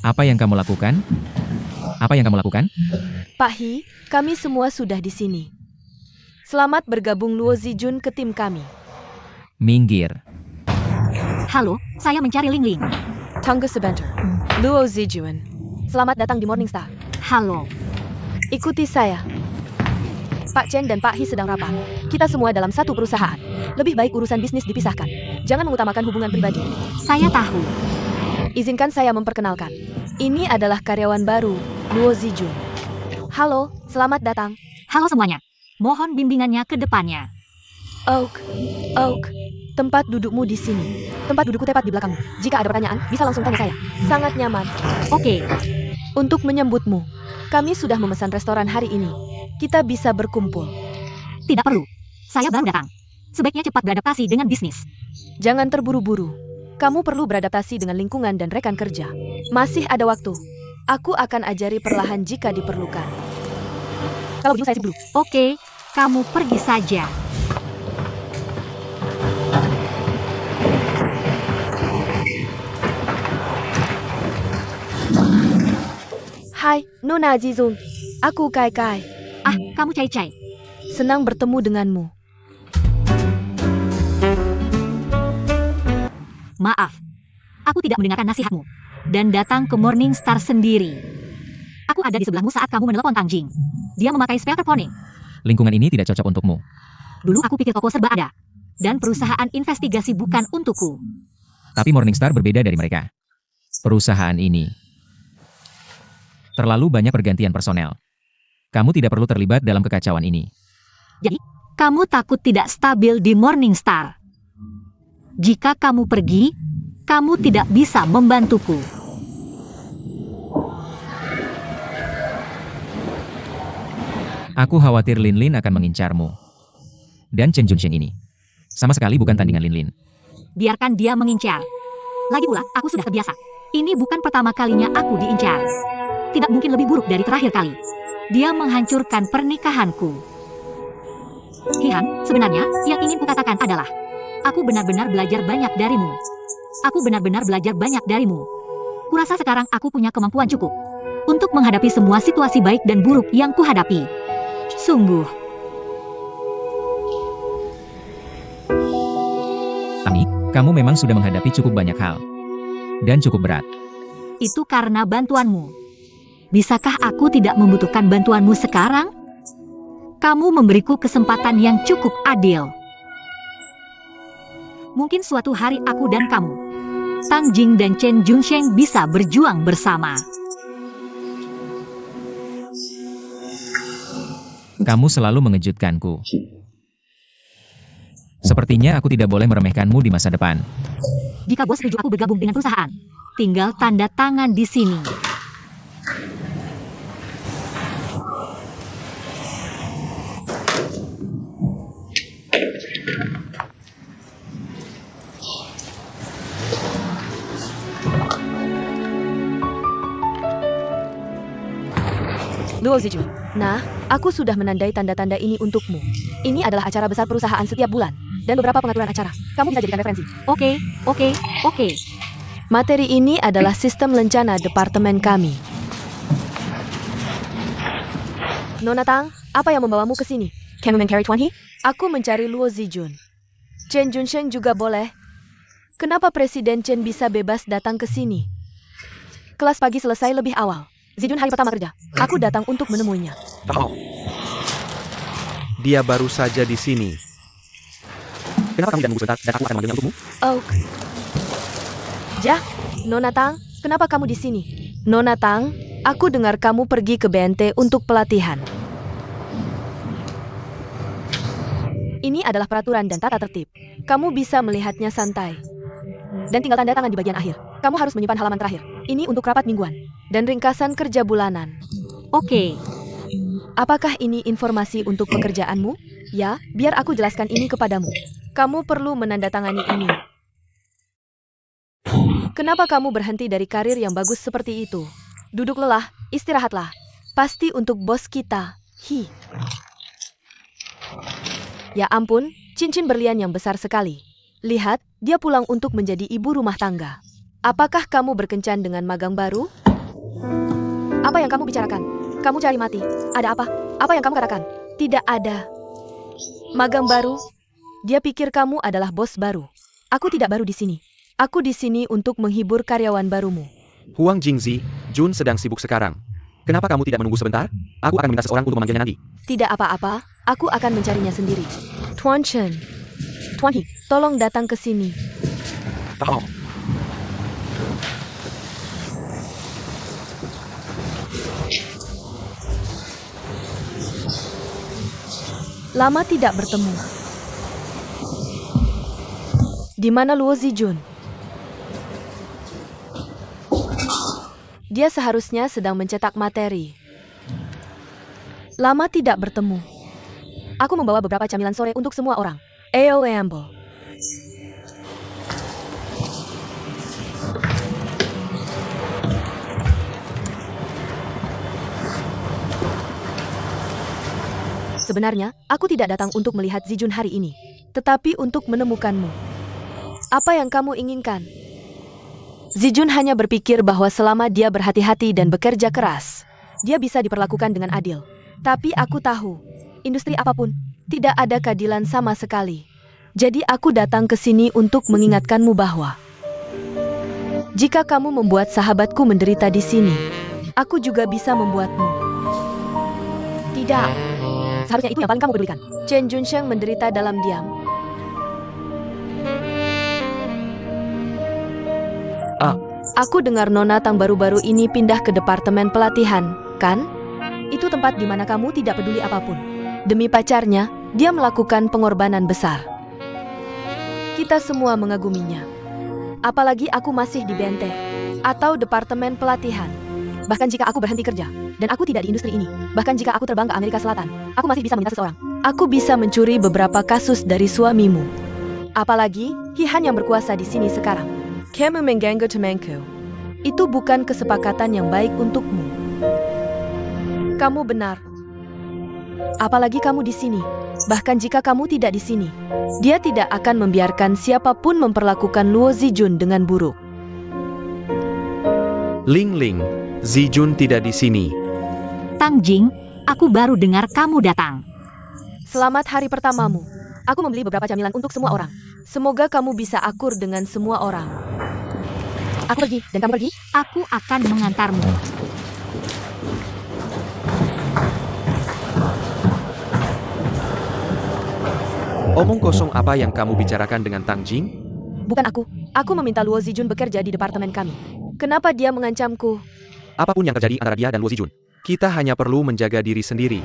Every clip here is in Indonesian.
Apa yang kamu lakukan? Apa yang kamu lakukan? Pak He, kami semua sudah di sini. Selamat bergabung Luo Zijun ke tim kami. Minggir. Halo, saya mencari Ling Ling. Tunggu sebentar. Luo Zijun. Selamat datang di Morningstar. Halo. Ikuti saya. Pak Chen dan Pak He sedang rapat. Kita semua dalam satu perusahaan. Lebih baik urusan bisnis dipisahkan. Jangan mengutamakan hubungan pribadi. Saya tahu. Izinkan saya memperkenalkan. Ini adalah karyawan baru, Luo Zijun. Halo, selamat datang. Halo semuanya. Mohon bimbingannya ke depannya. Oak, tempat dudukmu di sini. Tempat dudukku tepat di belakangmu. Jika ada pertanyaan, bisa langsung tanya saya. Sangat nyaman. Oke. Untuk menyambutmu, kami sudah memesan restoran hari ini. Kita bisa berkumpul. Tidak perlu. Saya baru datang. Sebaiknya cepat beradaptasi dengan bisnis. Jangan terburu-buru. Kamu perlu beradaptasi dengan lingkungan dan rekan kerja. Masih ada waktu. Aku akan ajari perlahan jika diperlukan. Kalau begitu saya sibuk dulu. Oke, kamu pergi saja. Hai, Nona Zizung. Aku Kai Kai. Ah, kamu Cai Cai. Senang bertemu denganmu. Maaf. Aku tidak mendengarkan nasihatmu. Dan datang ke Morningstar sendiri. Aku ada di sebelahmu saat kamu menelepon Tang Jing. Dia memakai speakerphone. Lingkungan ini tidak cocok untukmu. Dulu aku pikir toko serba ada. Dan perusahaan investigasi bukan untukku. Tapi Morningstar berbeda dari mereka. Perusahaan ini terlalu banyak pergantian personel. Kamu tidak perlu terlibat dalam kekacauan ini. Jadi, kamu takut tidak stabil di Morningstar. Jika kamu pergi, kamu tidak bisa membantuku. Aku khawatir Lin Lin akan mengincarmu. Dan Chen Junsheng ini sama sekali bukan tandingan Lin Lin. Biarkan dia mengincar. Lagi pula, aku sudah terbiasa. Ini bukan pertama kalinya aku diincar. Tidak mungkin lebih buruk dari terakhir kali. Dia menghancurkan pernikahanku. Hihan, sebenarnya, yang ingin kukatakan adalah, aku benar-benar belajar banyak darimu. Aku benar-benar belajar banyak darimu. Kurasa sekarang aku punya kemampuan cukup untuk menghadapi semua situasi baik dan buruk yang kuhadapi. Sungguh. Tapi, kamu memang sudah menghadapi cukup banyak hal. Dan cukup berat. Itu karena bantuanmu. Bisakah aku tidak membutuhkan bantuanmu sekarang? Kamu memberiku kesempatan yang cukup adil. Mungkin suatu hari aku dan kamu, Tang Jing dan Chen Junsheng bisa berjuang bersama. Kamu selalu mengejutkanku. Sepertinya aku tidak boleh meremehkanmu di masa depan. Jika bos setuju aku bergabung dengan perusahaan, tinggal tanda tangan di sini. Luo Zijun. Nah, aku sudah menandai tanda-tanda ini untukmu. Ini adalah acara besar perusahaan setiap bulan. Dan beberapa pengaturan acara. Kamu bisa jadikan referensi. Oke. Materi ini adalah sistem lencana departemen kami. Nona Tang, apa yang membawamu ke sini? Kamu mencari Tuan He? Aku mencari Luo Zijun. Chen Junsheng juga boleh. Kenapa Presiden Chen bisa bebas datang ke sini? Kelas pagi selesai lebih awal. Zijun hari pertama kerja. Aku datang untuk menemuinya. Oh. Dia baru saja di sini. Kenapa kamu tidak menunggu sebentar dan aku akan memanggilnya untukmu? Oak. Jah, Nona Tang, kenapa kamu di sini? Nona Tang, aku dengar kamu pergi ke BNT untuk pelatihan. Ini adalah peraturan dan tata tertib. Kamu bisa melihatnya santai. Dan tinggal tanda tangan di bagian akhir. Kamu harus menyimpan halaman terakhir. Ini untuk rapat mingguan. Dan ringkasan kerja bulanan. Oke. Apakah ini informasi untuk pekerjaanmu? Ya, biar aku jelaskan ini kepadamu. Kamu perlu menandatangani ini. Kenapa kamu berhenti dari karir yang bagus seperti itu? Duduk lelah, istirahatlah. Pasti untuk bos kita. Hi. Ya ampun, cincin berlian yang besar sekali. Lihat, dia pulang untuk menjadi ibu rumah tangga. Apakah kamu berkencan dengan magang baru? Apa yang kamu bicarakan? Kamu cari mati. Ada apa? Apa yang kamu katakan? Tidak ada. Magang baru? Dia pikir kamu adalah bos baru. Aku tidak baru di sini. Aku di sini untuk menghibur karyawan barumu. Huang Jingzi, Jun sedang sibuk sekarang. Kenapa kamu tidak menunggu sebentar? Aku akan minta seseorang untuk memanggilnya nanti. Tidak apa-apa, aku akan mencarinya sendiri. Tuan Chen. Tuan He, tolong datang ke sini. Oh. Lama tidak bertemu. Di mana Luo Zijun? Dia seharusnya sedang mencetak materi. Lama tidak bertemu. Aku membawa beberapa camilan sore untuk semua orang. Eo Amble. Sebenarnya, aku tidak datang untuk melihat Zijun hari ini, tetapi untuk menemukanmu. Apa yang kamu inginkan? Zijun hanya berpikir bahwa selama dia berhati-hati dan bekerja keras, dia bisa diperlakukan dengan adil. Tapi aku tahu, industri apapun, tidak ada keadilan sama sekali. Jadi aku datang ke sini untuk mengingatkanmu bahwa jika kamu membuat sahabatku menderita di sini, aku juga bisa membuatmu. Tidak. Seharusnya itu yang paling kamu pedulikan. Chen Junsheng menderita dalam diam. Aku dengar Nona Tang baru-baru ini pindah ke departemen pelatihan, kan? Itu tempat di mana kamu tidak peduli apapun. Demi pacarnya, dia melakukan pengorbanan besar. Kita semua mengaguminya. Apalagi aku masih di Bente atau departemen pelatihan. Bahkan jika aku berhenti kerja, dan aku tidak di industri ini, bahkan jika aku terbang ke Amerika Selatan, aku masih bisa meminta seseorang. Aku bisa mencuri beberapa kasus dari suamimu. Apalagi, Hihan yang berkuasa di sini sekarang. Kamu mengganggu temanku. Itu bukan kesepakatan yang baik untukmu. Kamu benar. Apalagi kamu di sini. Bahkan jika kamu tidak di sini, dia tidak akan membiarkan siapapun memperlakukan Luo Zijun dengan buruk. Ling Ling, Zijun tidak di sini. Tang Jing, aku baru dengar kamu datang. Selamat hari pertamamu. Aku membeli beberapa camilan untuk semua orang. Semoga kamu bisa akur dengan semua orang. Aku pergi, dan kamu pergi? Aku akan mengantarmu. Omong kosong apa yang kamu bicarakan dengan Tang Jing? Bukan aku. Aku meminta Luo Zijun bekerja di departemen kami. Kenapa dia mengancamku? Apapun yang terjadi antara dia dan Luo Zijun, kita hanya perlu menjaga diri sendiri.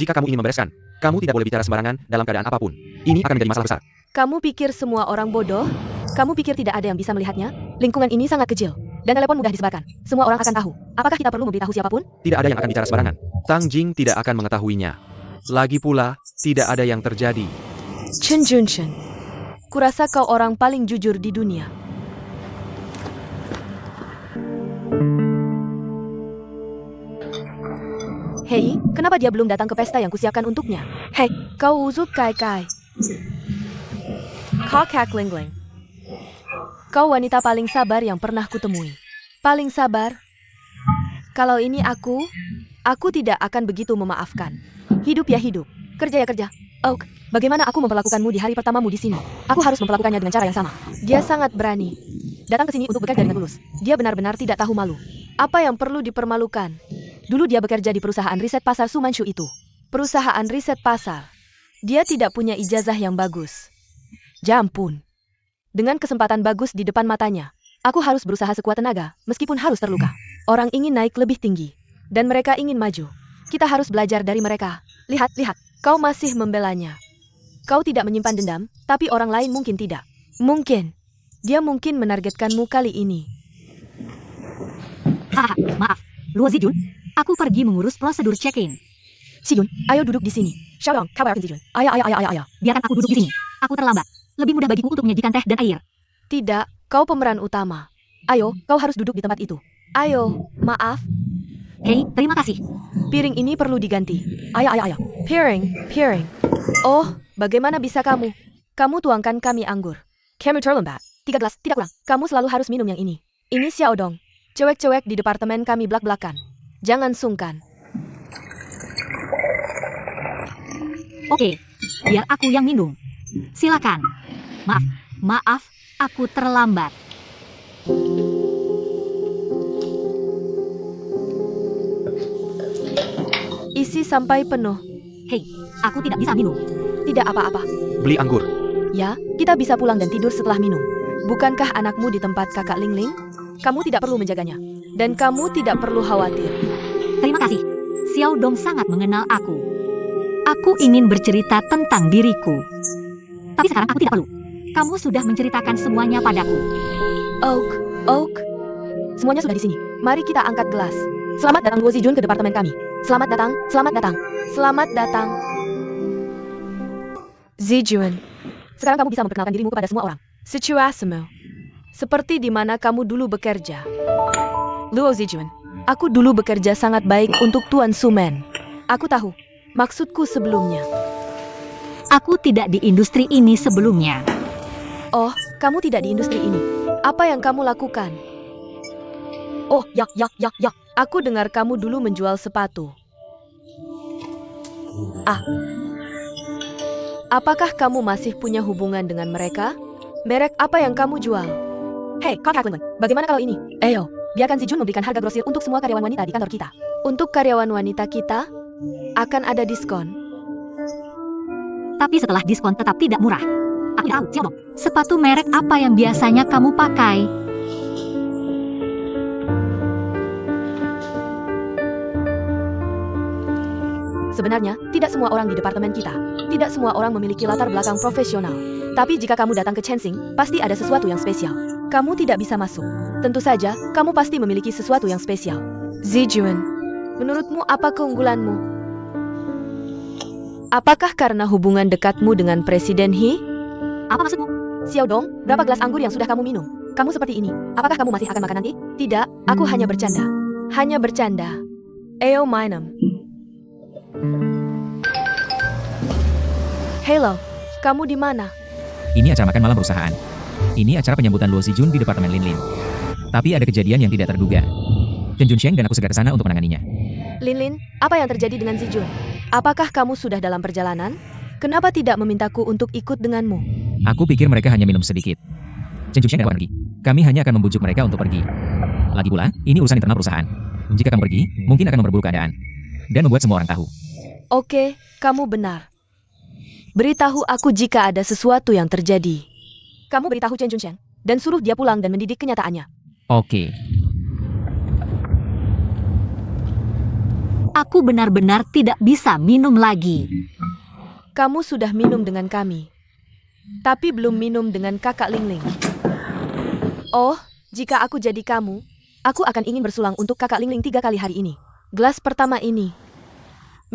Jika kamu ingin membereskan, kamu tidak boleh bicara sembarangan dalam keadaan apapun. Ini akan menjadi masalah besar. Kamu pikir semua orang bodoh? Kamu pikir tidak ada yang bisa melihatnya? Lingkungan ini sangat kecil, dan telepon mudah disebarkan. Semua orang akan tahu. Apakah kita perlu memberitahu siapapun? Tidak ada yang akan bicara sembarangan. Tang Jing tidak akan mengetahuinya. Lagi pula, tidak ada yang terjadi. Chen Junsheng, kurasa kau orang paling jujur di dunia. Hei, kenapa dia belum datang ke pesta yang kusiapkan untuknya? Hei, kau uzuk kai kai. Kau kak ling ling. Kau wanita paling sabar yang pernah kutemui. Paling sabar? Kalau ini aku tidak akan begitu memaafkan. Hidup ya hidup, kerja ya kerja. Oak, bagaimana aku memperlakukanmu di hari pertamamu di sini? Aku harus memperlakukannya dengan cara yang sama. Dia sangat berani. Datang ke sini untuk bekerja dengan tulus. Dia benar-benar tidak tahu malu. Apa yang perlu dipermalukan? Dulu dia bekerja di perusahaan riset pasar Sumanshu itu. Perusahaan riset pasar. Dia tidak punya ijazah yang bagus. Jampun. Dengan kesempatan bagus di depan matanya, aku harus berusaha sekuat tenaga, meskipun harus terluka. Orang ingin naik lebih tinggi, dan mereka ingin maju. Kita harus belajar dari mereka. Lihat, lihat, kau masih membelanya. Kau tidak menyimpan dendam, tapi orang lain mungkin tidak. Mungkin. Dia mungkin menargetkanmu kali ini. Haha, maaf. Luo Zijun, aku pergi mengurus prosedur check-in. Zijun, ayo duduk di sini. Xiaodong, kau yakin Zijun? Ayo. Biarkan aku duduk di sini. Aku terlambat. Lebih mudah bagiku untuk menyajikan teh dan air. Tidak, kau pemeran utama. Ayo, kau harus duduk di tempat itu. Ayo, maaf. Hei, terima kasih. Piring ini perlu diganti. Ayo. Piring. Oh, bagaimana bisa kamu? Kamu tuangkan kami anggur. Kamu terlambat. 3 gelas, tidak kurang. Kamu selalu harus minum yang ini. Ini Xiao Dong. Cewek-cewek di departemen kami blak-blakan. Jangan sungkan. Oke, biar aku yang minum. Silakan. Maaf, aku terlambat. Isi sampai penuh. Hei, aku tidak bisa minum. Tidak apa-apa. Beli anggur. Ya, kita bisa pulang dan tidur setelah minum. Bukankah anakmu di tempat kakak Ling Ling? Kamu tidak perlu menjaganya. Dan kamu tidak perlu khawatir. Terima kasih. Xiao Dong sangat mengenal aku. Aku ingin bercerita tentang diriku. Tapi sekarang aku tidak perlu. Kamu sudah menceritakan semuanya padaku. Oak. Semuanya sudah di sini. Mari kita angkat gelas. Selamat datang Luo Zijun ke departemen kami. Selamat datang, selamat datang. Selamat datang. Zijun. Sekarang kamu bisa memperkenalkan dirimu kepada semua orang. Situasimu. Seperti di mana kamu dulu bekerja. Luo Zijun. Aku dulu bekerja sangat baik untuk Tuan Sumen. Aku tahu. Maksudku sebelumnya. Aku tidak di industri ini sebelumnya. Oh, kamu tidak di industri ini. Apa yang kamu lakukan? Oh, yak. Aku dengar kamu dulu menjual sepatu. Apakah kamu masih punya hubungan dengan mereka? Merek apa yang kamu jual? Hei, Kakak Ling Ling, bagaimana kalau ini? Ayo, biarkan Zijun memberikan harga grosir untuk semua karyawan wanita di kantor kita. Untuk karyawan wanita kita, akan ada diskon. Tapi setelah diskon tetap tidak murah. Aku tahu, Xiao Dong. Sepatu merek apa yang biasanya kamu pakai? Sebenarnya, tidak semua orang di departemen kita. Tidak semua orang memiliki latar belakang profesional. Tapi jika kamu datang ke Chensing, pasti ada sesuatu yang spesial. Kamu tidak bisa masuk. Tentu saja, kamu pasti memiliki sesuatu yang spesial. Zijun, menurutmu apa keunggulanmu? Apakah karena hubungan dekatmu dengan Presiden He? Apa maksudmu? Xiao Dong, berapa gelas anggur yang sudah kamu minum? Kamu seperti ini. Apakah kamu masih akan makan nanti? Tidak, aku hanya bercanda. Hanya bercanda. Ayo minum. Hello, kamu di mana? Ini acara makan malam perusahaan. Ini acara penyambutan Luo Zijun di departemen Lin Lin. Tapi ada kejadian yang tidak terduga. Chen Junsheng dan aku segera ke sana untuk menanganinya. Lin Lin, apa yang terjadi dengan Zijun? Apakah kamu sudah dalam perjalanan? Kenapa tidak memintaku untuk ikut denganmu? Aku pikir mereka hanya minum sedikit. Chen Junsheng dan pergi. Kami hanya akan membujuk mereka untuk pergi. Lagi pula, ini urusan internal perusahaan. Jika kamu pergi, mungkin akan memperburuk keadaan. Dan membuat semua orang tahu. Oke, kamu benar. Beritahu aku jika ada sesuatu yang terjadi. Kamu beritahu Chen Junsheng, dan suruh dia pulang dan mendidik kenyataannya. Oke. Aku benar-benar tidak bisa minum lagi. Kamu sudah minum dengan kami. Tapi belum minum dengan kakak Ling Ling. Oh, jika aku jadi kamu, aku akan ingin bersulang untuk kakak Ling Ling 3 kali hari ini. Gelas pertama ini.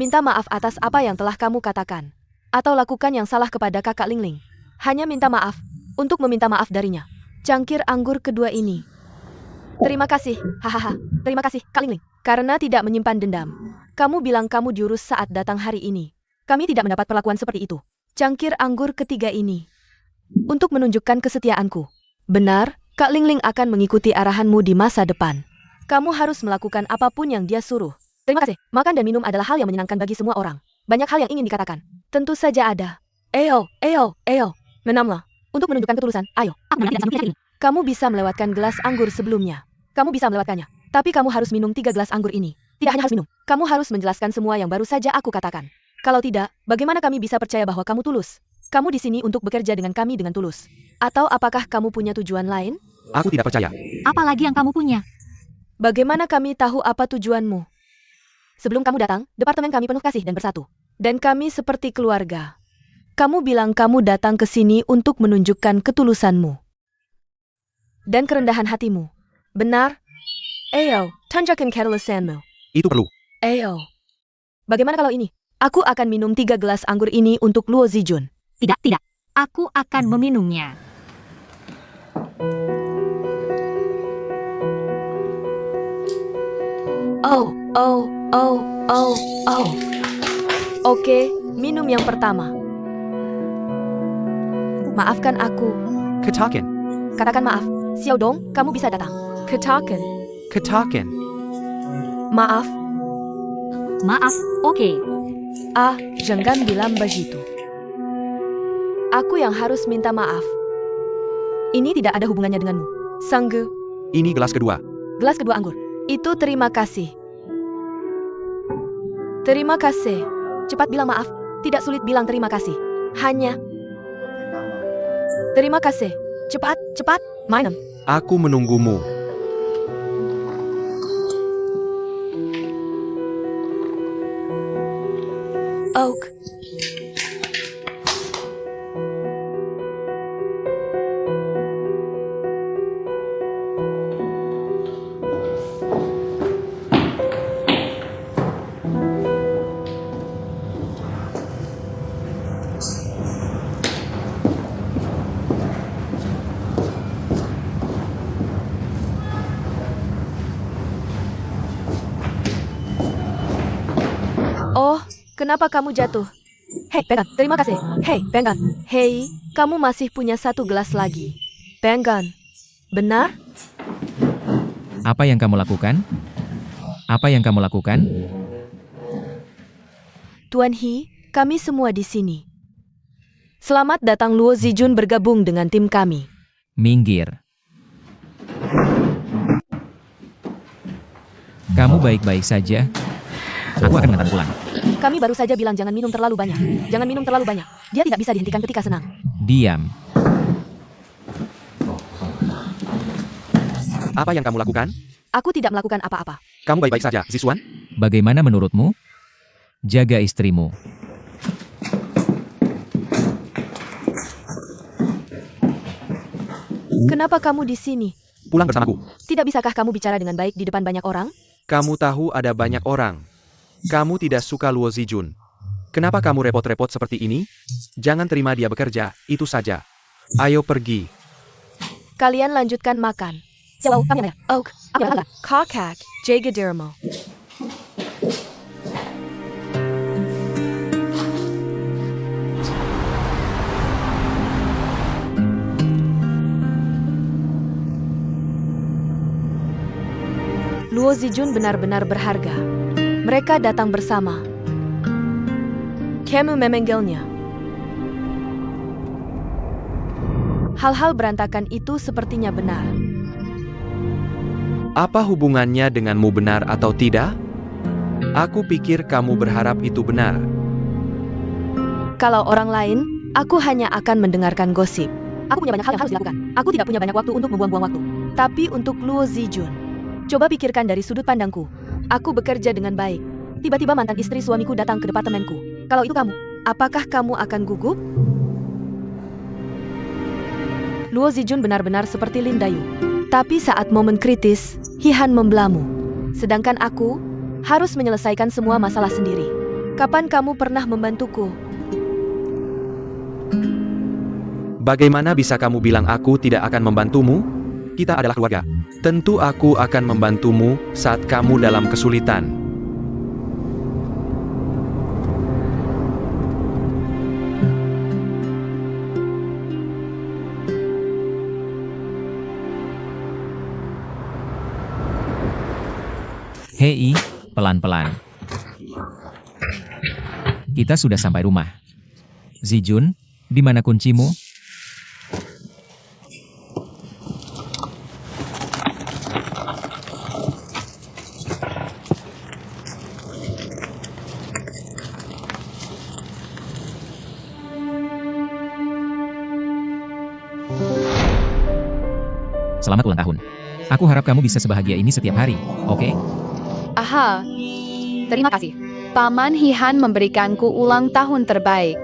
Minta maaf atas apa yang telah kamu katakan. Atau lakukan yang salah kepada kakak Ling Ling. Hanya minta maaf, untuk meminta maaf darinya. Cangkir anggur kedua ini. Terima kasih, hahaha. Terima kasih, Kak Ling Ling. Karena tidak menyimpan dendam. Kamu bilang kamu diurus saat datang hari ini. Kami tidak mendapat perlakuan seperti itu. Cangkir anggur ketiga ini. Untuk menunjukkan kesetiaanku. Benar, Kak Ling Ling akan mengikuti arahanmu di masa depan. Kamu harus melakukan apapun yang dia suruh. Terima kasih. Makan dan minum adalah hal yang menyenangkan bagi semua orang. Banyak hal yang ingin dikatakan. Tentu saja ada. Ayo. Menamlah. Untuk menunjukkan ketulusan, ayo. Aku benar tidak sanggup ini. Kamu bisa melewatkan gelas anggur sebelumnya. Kamu bisa melewatkannya. Tapi kamu harus minum 3 gelas anggur ini. Tidak hanya harus minum. Kamu harus menjelaskan semua yang baru saja aku katakan. Kalau tidak, bagaimana kami bisa percaya bahwa kamu tulus? Kamu di sini untuk bekerja dengan kami dengan tulus. Atau apakah kamu punya tujuan lain? Aku tidak percaya. Apalagi yang kamu punya? Bagaimana kami tahu apa tujuanmu? Sebelum kamu datang, departemen kami penuh kasih dan bersatu. Dan kami seperti keluarga. Kamu bilang kamu datang ke sini untuk menunjukkan ketulusanmu. Dan kerendahan hatimu. Benar? Ayo, tunjukkan ketulusanmu. Itu perlu. Ayo. Bagaimana kalau ini? Aku akan minum 3 gelas anggur ini untuk Luo Zijun. Tidak. Aku akan meminumnya. Oke, minum yang pertama. Maafkan aku. Katakan. Katakan maaf. Xiao Dong, kamu bisa datang. Katakan. Katakan. Maaf. Maaf, oke. Jangan bilang begitu. Aku yang harus minta maaf. Ini tidak ada hubungannya denganmu. Sanggu. Ini gelas kedua. Gelas kedua anggur. Itu terima kasih. Terima kasih. Cepat bilang maaf. Tidak sulit bilang terima kasih. Hanya. Terima kasih. Cepat, cepat. Minum. Aku menunggumu. Oak. Oh, kenapa kamu jatuh? Hei, Pengan, terima kasih. Hei, Pengan. Hei, kamu masih punya satu gelas lagi. Pengan. Benar? Apa yang kamu lakukan? Apa yang kamu lakukan? Tuan He, kami semua di sini. Selamat datang Luo Zijun bergabung dengan tim kami. Minggir. Kamu baik-baik saja? Aku akan mengantar pulang. Kami baru saja bilang jangan minum terlalu banyak. Jangan minum terlalu banyak. Dia tidak bisa dihentikan ketika senang. Diam. Apa yang kamu lakukan? Aku tidak melakukan apa-apa. Kamu baik-baik saja, Ziswan? Bagaimana menurutmu? Jaga istrimu. Kenapa kamu di sini? Pulang bersamaku. Tidak bisakah kamu bicara dengan baik di depan banyak orang? Kamu tahu ada banyak orang. Kamu tidak suka Luo Zijun. Kenapa kamu repot-repot seperti ini? Jangan terima dia bekerja, itu saja. Ayo pergi. Kalian lanjutkan makan. Oak, kakak, jaga dirimu. Luo Zijun benar-benar berharga. Mereka datang bersama. Kamu memanggilnya. Hal-hal berantakan itu sepertinya benar. Apa hubungannya denganmu, benar atau tidak? Aku pikir kamu berharap itu benar. Kalau orang lain, aku hanya akan mendengarkan gosip. Aku punya banyak hal yang harus dilakukan. Aku tidak punya banyak waktu untuk membuang-buang waktu. Tapi untuk Luo Zijun, coba pikirkan dari sudut pandangku. Aku bekerja dengan baik. Tiba-tiba mantan istri suamiku datang ke departemenku. Kalau itu kamu, apakah kamu akan gugup? Luo Zijun benar-benar seperti Lin Dayu. Tapi saat momen kritis, Hihan membelamu. Sedangkan aku harus menyelesaikan semua masalah sendiri. Kapan kamu pernah membantuku? Bagaimana bisa kamu bilang aku tidak akan membantumu? Kita adalah keluarga. Tentu aku akan membantumu saat kamu dalam kesulitan. Hei, pelan-pelan. Kita sudah sampai rumah. Zijun, di mana kuncimu? Selamat ulang tahun. Aku harap kamu bisa sebahagia ini setiap hari, oke? Aha, terima kasih. Paman Hihan memberikanku ulang tahun terbaik.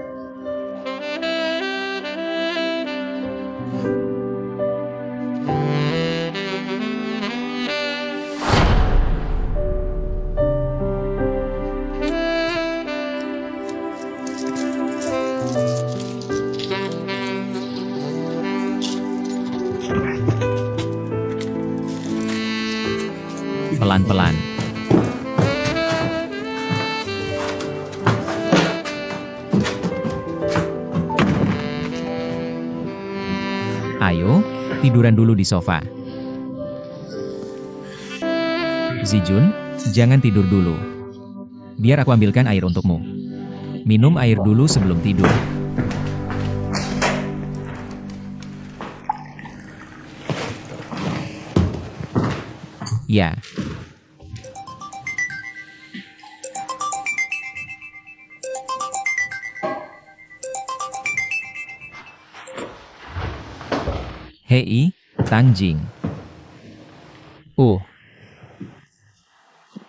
Pelan-pelan. Ayo, tiduran dulu di sofa. Zijun, jangan tidur dulu. Biar aku ambilkan air untukmu. Minum air dulu sebelum tidur. Ya. Hei, Tangjing.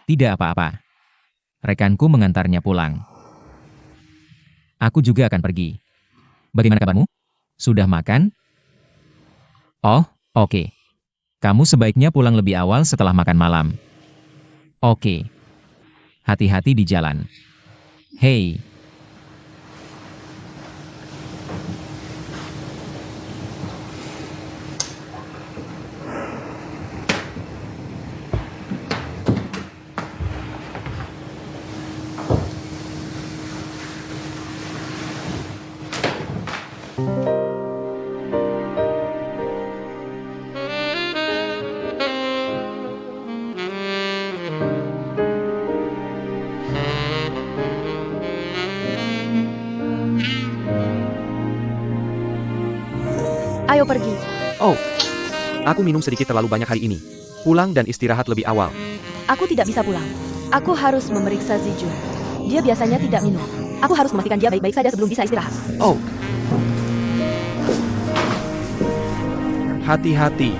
Tidak apa-apa. Rekanku mengantarnya pulang. Aku juga akan pergi. Bagaimana kabarmu? Sudah makan? Oh, oke. Kamu sebaiknya pulang lebih awal setelah makan malam. Oke. Hati-hati di jalan. Hei. Ayo pergi. Oh, aku minum sedikit terlalu banyak hari ini. Pulang dan istirahat lebih awal. Aku tidak bisa pulang. Aku harus memeriksa Zijun. Dia biasanya tidak minum. Aku harus memastikan dia baik-baik saja sebelum bisa istirahat. Oh. Hati-hati.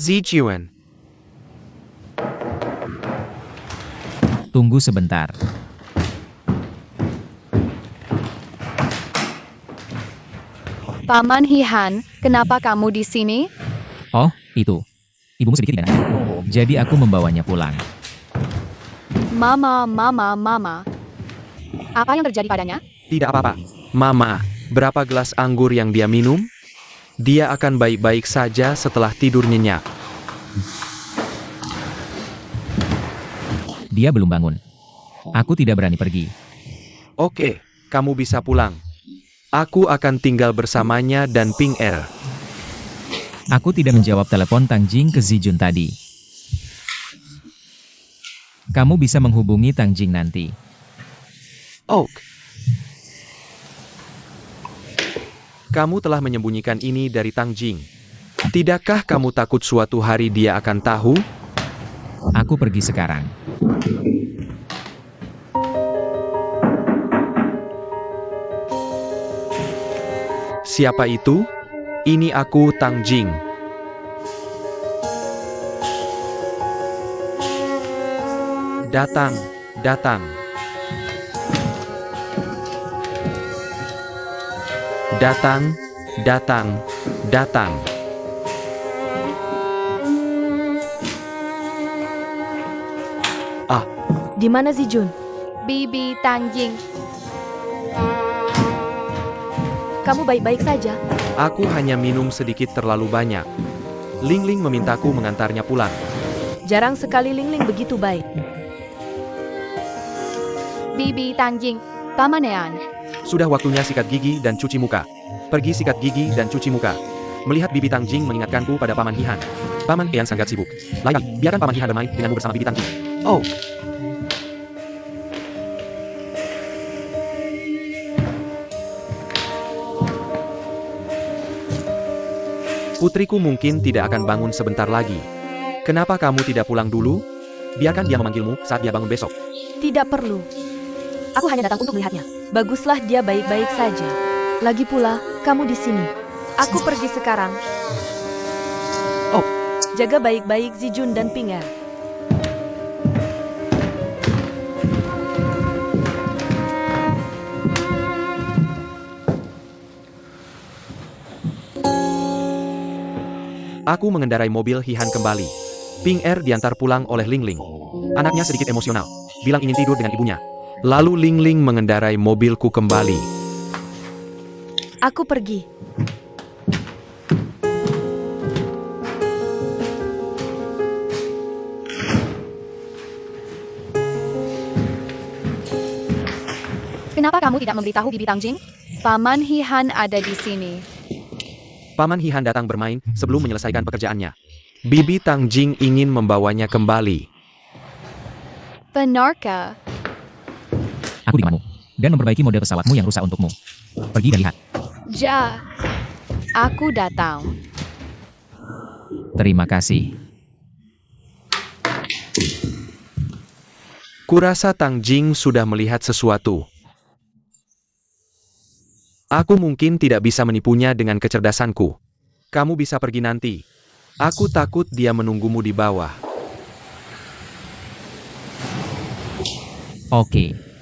Zijun. Tunggu sebentar. Paman Hihan, kenapa kamu di sini? Oh, itu. Ibumu sedikit tidak enak. Jadi aku membawanya pulang. Mama. Apa yang terjadi padanya? Tidak apa-apa. Mama, berapa gelas anggur yang dia minum? Dia akan baik-baik saja setelah tidur nyenyak. Dia belum bangun. Aku tidak berani pergi. Oke, kamu bisa pulang. Aku akan tinggal bersamanya dan Ping Er. Aku tidak menjawab telepon Tangjing ke Zijun tadi. Kamu bisa menghubungi Tangjing nanti. Oh. Kamu telah menyembunyikan ini dari Tangjing. Tidakkah kamu takut suatu hari dia akan tahu? Aku pergi sekarang. Siapa itu? Ini aku, Tangjing. Datang. Datang. Di mana Zijun? Bibi Tangjing. Kamu baik-baik saja? Aku hanya minum sedikit terlalu banyak. Ling Ling memintaku mengantarnya pulang. Jarang sekali Ling Ling begitu baik. Bibi Tangjing, Paman Ean. Sudah waktunya sikat gigi dan cuci muka. Pergi sikat gigi dan cuci muka. Melihat Bibi Tangjing mengingatkanku pada Paman Hihan. Paman Ean sangat sibuk. Lain kali, biarkan Paman Hihan bermain denganmu bersama Bibi Tangjing. Oh. Putriku mungkin tidak akan bangun sebentar lagi. Kenapa kamu tidak pulang dulu? Biarkan dia memanggilmu saat dia bangun besok. Tidak perlu. Aku hanya datang untuk melihatnya. Baguslah dia baik-baik saja. Lagi pula, kamu di sini. Aku pergi sekarang. Oh. Jaga baik-baik Zijun dan Ping Er. Aku mengendarai mobil Hihan kembali. Ping Er diantar pulang oleh Ling Ling. Anaknya sedikit emosional. Bilang ingin tidur dengan ibunya. Lalu Ling Ling mengendarai mobilku kembali. Aku pergi. Kenapa kamu tidak memberitahu Bibi Tangjing? Paman Hihan ada di sini. Paman Hihan datang bermain sebelum menyelesaikan pekerjaannya. Bibi Tangjing ingin membawanya kembali. Benarkah? Aku di depanmu. Dan memperbaiki model pesawatmu yang rusak untukmu. Pergi dan lihat. Ja. Aku datang. Terima kasih. Kurasa Tangjing sudah melihat sesuatu. Aku mungkin tidak bisa menipunya dengan kecerdasanku. Kamu bisa pergi nanti. Aku takut dia menunggumu di bawah. Oke.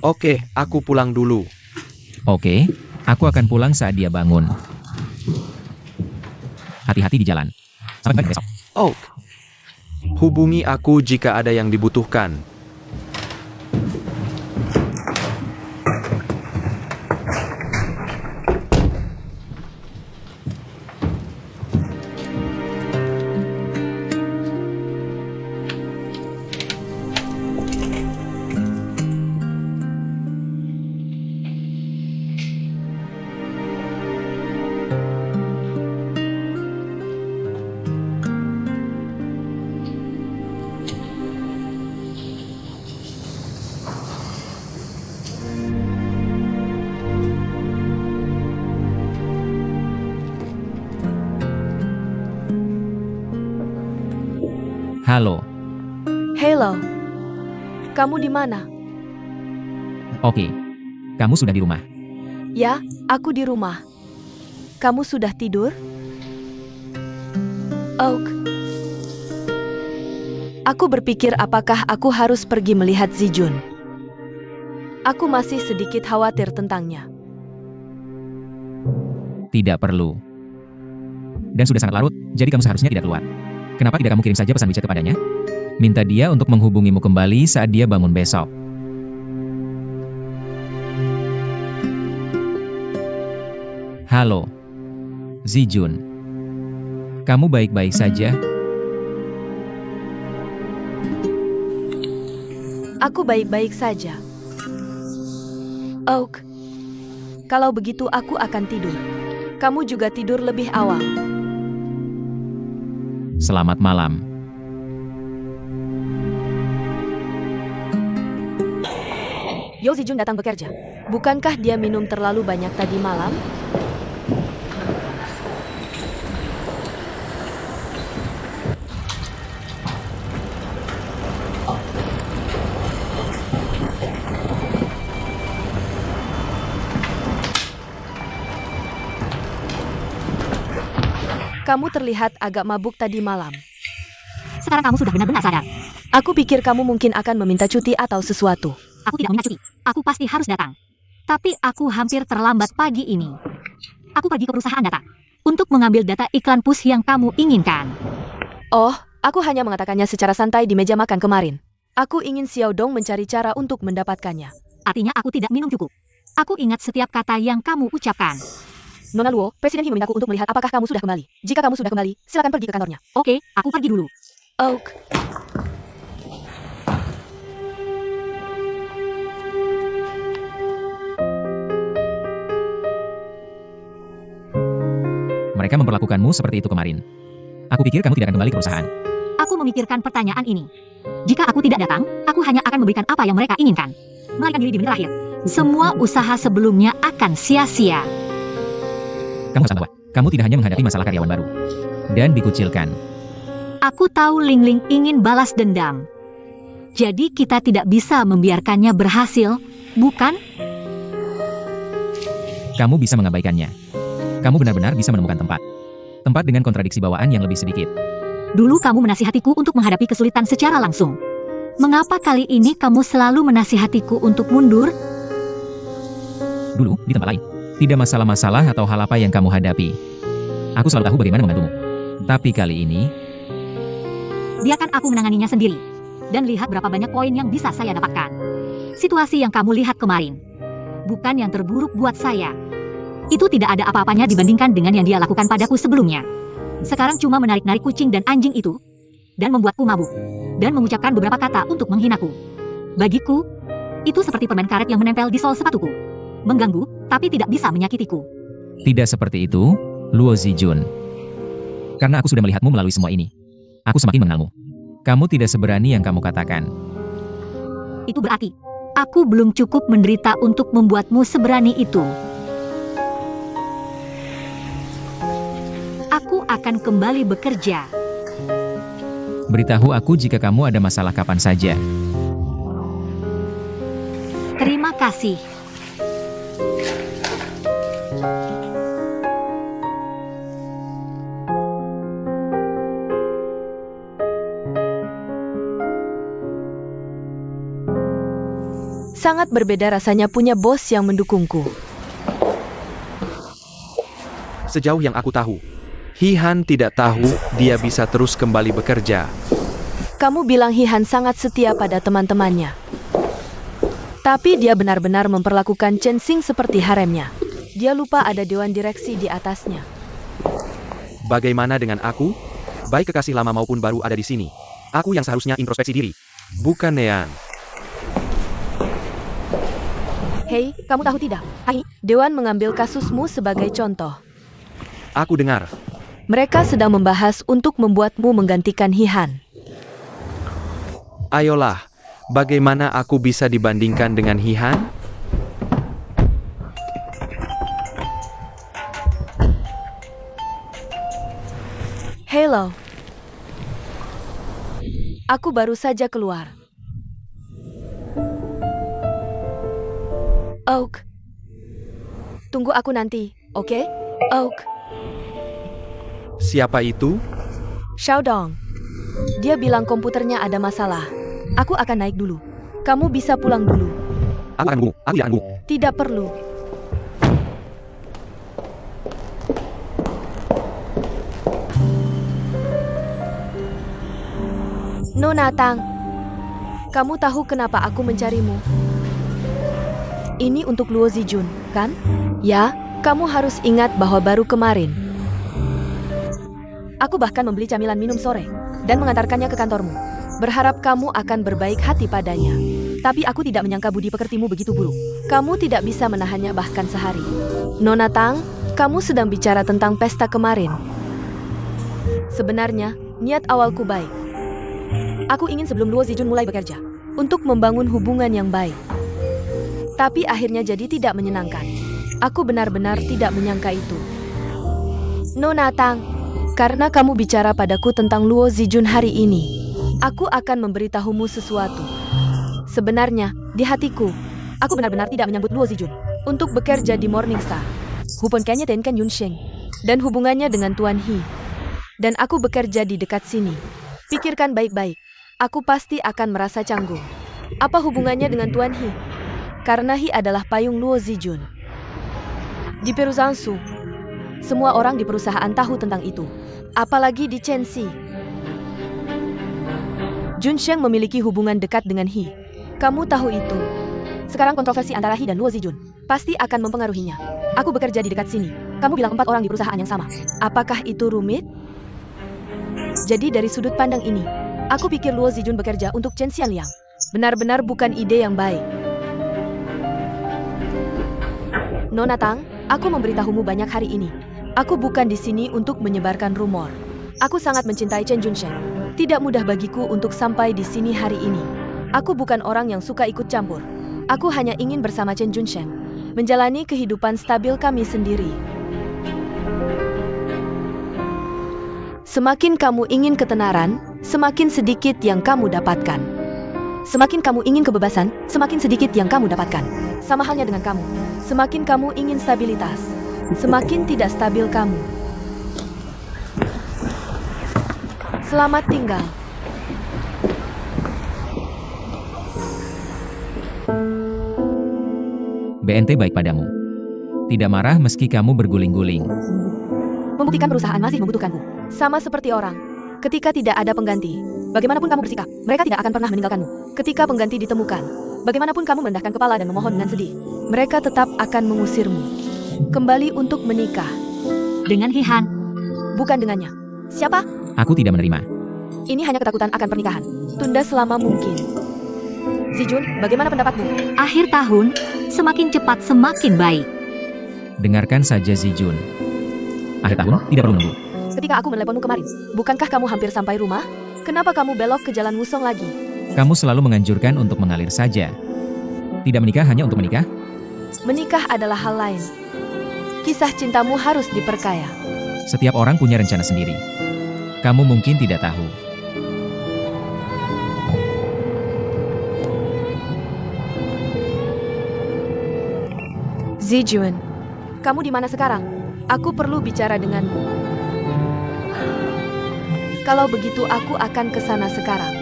Oke, aku pulang dulu. Oke, aku akan pulang saat dia bangun. Hati-hati di jalan. Sampai besok. Oh. Hubungi aku jika ada yang dibutuhkan. Halo. Hello. Kamu di mana? Oke. Kamu sudah di rumah. Ya, aku di rumah. Kamu sudah tidur? Oak. Aku berpikir apakah aku harus pergi melihat Zijun. Aku masih sedikit khawatir tentangnya. Tidak perlu. Dan sudah sangat larut, jadi kamu seharusnya tidak keluar. Kenapa tidak kamu kirim saja pesan WeChat kepadanya? Minta dia untuk menghubungimu kembali saat dia bangun besok. Halo. Zijun. Kamu baik-baik saja? Aku baik-baik saja. Oak. Kalau begitu aku akan tidur. Kamu juga tidur lebih awal. Selamat malam. Yo Zijun datang bekerja. Bukankah dia minum terlalu banyak tadi malam? Kamu terlihat agak mabuk tadi malam. Sekarang kamu sudah benar-benar sadar. Aku pikir kamu mungkin akan meminta cuti atau sesuatu. Aku tidak minta cuti. Aku pasti harus datang. Tapi aku hampir terlambat pagi ini. Aku pergi ke perusahaan data untuk mengambil data iklan push yang kamu inginkan. Oh, aku hanya mengatakannya secara santai di meja makan kemarin. Aku ingin Xiao Dong mencari cara untuk mendapatkannya. Artinya aku tidak minum cukup. Aku ingat setiap kata yang kamu ucapkan. Nona Luo, Presiden He memintaku untuk melihat apakah kamu sudah kembali. Jika kamu sudah kembali, silakan pergi ke kantornya. Oke, aku pergi dulu. Oak. Mereka memperlakukanmu seperti itu kemarin. Aku pikir kamu tidak akan kembali ke perusahaan. Aku memikirkan pertanyaan ini. Jika aku tidak datang, aku hanya akan memberikan apa yang mereka inginkan. Melarikan diri di menit terakhir. Semua usaha sebelumnya akan sia-sia. Kamu harus tahu bahwa kamu tidak hanya menghadapi masalah karyawan baru dan dikucilkan. Aku tahu Ling Ling ingin balas dendam. Jadi kita tidak bisa membiarkannya berhasil, bukan? Kamu bisa mengabaikannya. Kamu benar-benar bisa menemukan tempat. Tempat dengan kontradiksi bawaan yang lebih sedikit. Dulu kamu menasihatiku untuk menghadapi kesulitan secara langsung. Mengapa kali ini kamu selalu menasihatiku untuk mundur? Dulu, di tempat lain. Tidak masalah-masalah atau hal apa yang kamu hadapi. Aku selalu tahu bagaimana membantumu. Tapi kali ini, Biarkan aku menanganinya sendiri. Dan lihat berapa banyak poin yang bisa saya dapatkan. Situasi yang kamu lihat kemarin. Bukan yang terburuk buat saya. Itu tidak ada apa-apanya dibandingkan dengan yang dia lakukan padaku sebelumnya. Sekarang cuma menarik-narik kucing dan anjing itu. Dan membuatku mabuk. Dan mengucapkan beberapa kata untuk menghinaku. Bagiku, itu seperti permen karet yang menempel di sol sepatuku. Mengganggu, tapi tidak bisa menyakitiku. tidak seperti itu, Luo Zijun. Karena aku sudah melihatmu melalui semua ini. Aku semakin mengenalmu. Kamu tidak seberani yang kamu katakan. Itu berarti, aku belum cukup menderita untuk membuatmu seberani itu. Aku akan kembali bekerja. Beritahu aku jika kamu ada masalah kapan saja. Terima kasih. Sangat berbeda rasanya punya bos yang mendukungku. Sejauh yang aku tahu, Hihan tidak tahu dia bisa terus kembali bekerja. Kamu bilang Hihan sangat setia pada teman-temannya. Tapi dia benar-benar memperlakukan Chen Xing seperti haremnya. Dia lupa ada dewan direksi di atasnya. Bagaimana dengan aku? Baik kekasih lama maupun baru ada di sini. Aku yang seharusnya introspeksi diri. Bukan Nean. Hei, kamu tahu tidak? Hai, dewan mengambil kasusmu sebagai contoh. Aku dengar. Mereka sedang membahas untuk membuatmu menggantikan Hihan. Ayolah, bagaimana aku bisa dibandingkan dengan Hihan? Hello. Aku baru saja keluar. Oak. Tunggu aku nanti, oke? Oak. Siapa itu? Xiaodong. Dia bilang komputernya ada masalah. Aku akan naik dulu. Kamu bisa pulang dulu. Aku akan nunggu. Aku tidak nunggu. Tidak perlu. Nona Tang, kamu tahu kenapa aku mencarimu? Ini untuk Luo Zijun, kan? Ya, kamu harus ingat bahwa baru kemarin aku bahkan membeli camilan minum sore dan mengantarkannya ke kantormu. Berharap kamu akan berbaik hati padanya. Tapi aku tidak menyangka budi pekertimu begitu buruk. Kamu tidak bisa menahannya bahkan sehari. Nona Tang, kamu sedang bicara tentang pesta kemarin. Sebenarnya, niat awalku baik. Aku ingin sebelum Luo Zijun mulai bekerja, untuk membangun hubungan yang baik. Tapi akhirnya jadi tidak menyenangkan. Aku benar-benar tidak menyangka itu. Nona Tang, karena kamu bicara padaku tentang Luo Zijun hari ini, aku akan memberitahumu sesuatu. Sebenarnya, di hatiku, aku benar-benar tidak menyambut Luo Zijun untuk bekerja di Morningstar. Hubungannya dengan Yun Sheng dan hubungannya dengan Tuan He. Dan aku bekerja di dekat sini. Pikirkan baik-baik. Aku pasti akan merasa canggung. Apa hubungannya dengan Tuan He? Karena He adalah payung Luo Zijun. Di perusahaan Su, semua orang di perusahaan tahu tentang itu. Apalagi di Chenxi. Jun Sheng memiliki hubungan dekat dengan He. Kamu tahu itu. Sekarang kontroversi antara He dan Luo Zijun pasti akan mempengaruhinya. Aku bekerja di dekat sini. Kamu bilang 4 orang di perusahaan yang sama. Apakah itu rumit? Jadi dari sudut pandang ini, aku pikir Luo Zijun bekerja untuk Chen Xianliang. Benar-benar bukan ide yang baik. Nona Tang, aku memberitahumu banyak hari ini. Aku bukan di sini untuk menyebarkan rumor. Aku sangat mencintai Chen Junsheng. Tidak mudah bagiku untuk sampai di sini hari ini. Aku bukan orang yang suka ikut campur. Aku hanya ingin bersama Chen Junsheng, menjalani kehidupan stabil kami sendiri. Semakin kamu ingin ketenaran, semakin sedikit yang kamu dapatkan. Semakin kamu ingin kebebasan, semakin sedikit yang kamu dapatkan. Sama halnya dengan kamu. Semakin kamu ingin stabilitas, semakin tidak stabil kamu. Selamat tinggal. BNT baik padamu. Tidak marah meski kamu berguling-guling. Membuktikan perusahaan masih membutuhkanku. Sama seperti orang. Ketika tidak ada pengganti, bagaimanapun kamu bersikap, mereka tidak akan pernah meninggalkanmu. Ketika pengganti ditemukan, bagaimanapun kamu merendahkan kepala dan memohon dengan sedih, mereka tetap akan mengusirmu. Kembali untuk menikah. Dengan Hihan. Bukan dengannya. Siapa? Aku tidak menerima. Ini hanya ketakutan akan pernikahan. Tunda selama mungkin. Zijun, bagaimana pendapatmu? Akhir tahun, semakin cepat semakin baik. Dengarkan saja Zijun. Akhir tahun, tidak perlu nunggu. Ketika aku meneleponmu kemarin, bukankah kamu hampir sampai rumah? Kenapa kamu belok ke jalan Wusong lagi? Kamu selalu menganjurkan untuk mengalir saja. Tidak menikah hanya untuk menikah? Menikah adalah hal lain. Kisah cintamu harus diperkaya. Setiap orang punya rencana sendiri. Kamu mungkin tidak tahu. Zijun, kamu di mana sekarang? Aku perlu bicara denganmu. Kalau begitu aku akan ke sana sekarang.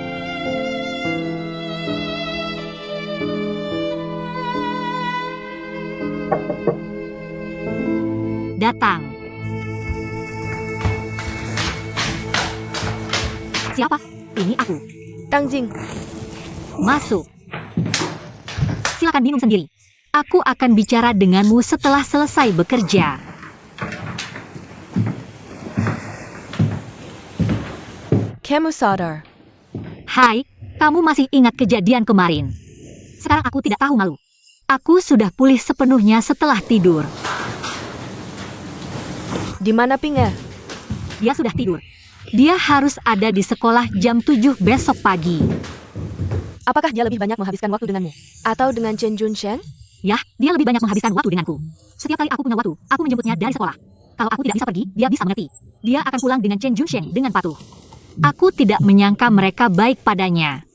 Datang. Siapa? Ini aku. Tang Jing, Masuk. Silakan minum sendiri. Aku akan bicara denganmu setelah selesai bekerja. kamu sadar. Hai, kamu masih ingat kejadian kemarin? Sekarang aku tidak tahu malu. Aku sudah pulih sepenuhnya setelah tidur. Di mana Pinger? Dia sudah tidur. Dia harus ada di sekolah jam 7 besok pagi. Apakah dia lebih banyak menghabiskan waktu denganmu? Atau dengan Chen Junsheng? Ya, dia lebih banyak menghabiskan waktu denganku. Setiap kali aku punya waktu, aku menjemputnya dari sekolah. Kalau aku tidak bisa pergi, dia bisa mengerti. Dia akan pulang dengan Chen Junsheng dengan patuh. Aku tidak menyangka mereka baik padanya.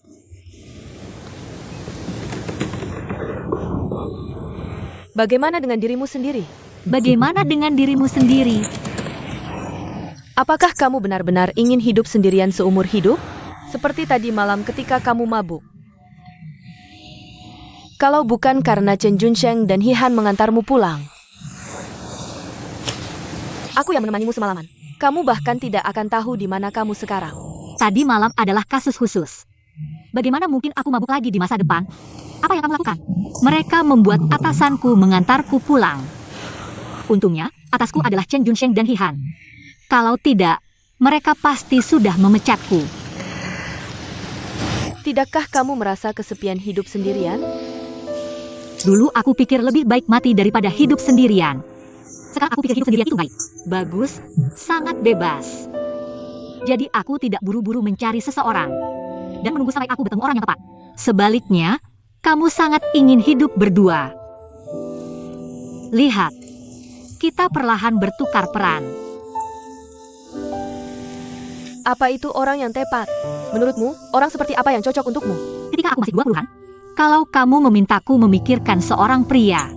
Bagaimana dengan dirimu sendiri? Bagaimana dengan dirimu sendiri? Apakah kamu benar-benar ingin hidup sendirian seumur hidup? Seperti tadi malam ketika kamu mabuk. Kalau bukan karena Chen Junsheng dan Hihan mengantarmu pulang. Aku yang menemanimu semalaman. Kamu bahkan tidak akan tahu di mana kamu sekarang. Tadi malam adalah kasus khusus. Bagaimana mungkin aku mabuk lagi di masa depan? Apa yang kamu lakukan? Mereka membuat atasanku mengantarku pulang. Untungnya, atasku adalah Chen Junsheng dan Hihan. Kalau tidak, mereka pasti sudah memecatku. Tidakkah kamu merasa kesepian hidup sendirian? Dulu aku pikir lebih baik mati daripada hidup sendirian. Sekarang aku pikir hidup sendirian itu baik. Bagus, sangat bebas. Jadi aku tidak buru-buru mencari seseorang dan menunggu sampai aku bertemu orang yang tepat. Sebaliknya, kamu sangat ingin hidup berdua. Lihat, kita perlahan bertukar peran. Apa itu orang yang tepat? Menurutmu, orang seperti apa yang cocok untukmu? Ketika aku masih 20-an, kalau kamu memintaku memikirkan seorang pria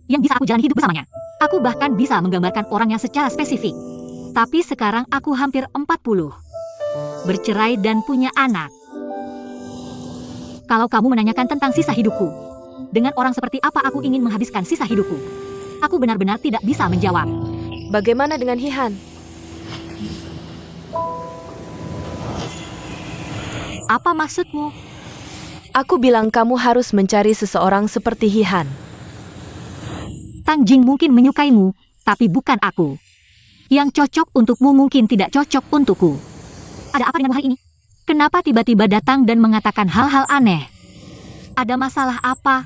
yang bisa aku jalani hidup bersamanya, aku bahkan bisa menggambarkan orangnya secara spesifik. Tapi sekarang aku hampir 40, bercerai dan punya anak. Kalau kamu menanyakan tentang sisa hidupku, dengan orang seperti apa aku ingin menghabiskan sisa hidupku, aku benar-benar tidak bisa menjawab. Bagaimana dengan Hihan? Apa maksudmu? Aku bilang kamu harus mencari seseorang seperti Hihan. Tang Jing mungkin menyukaimu, tapi bukan aku. Yang cocok untukmu mungkin tidak cocok untukku. Ada apa denganmu hari ini? Kenapa tiba-tiba datang dan mengatakan hal-hal aneh? Ada masalah apa?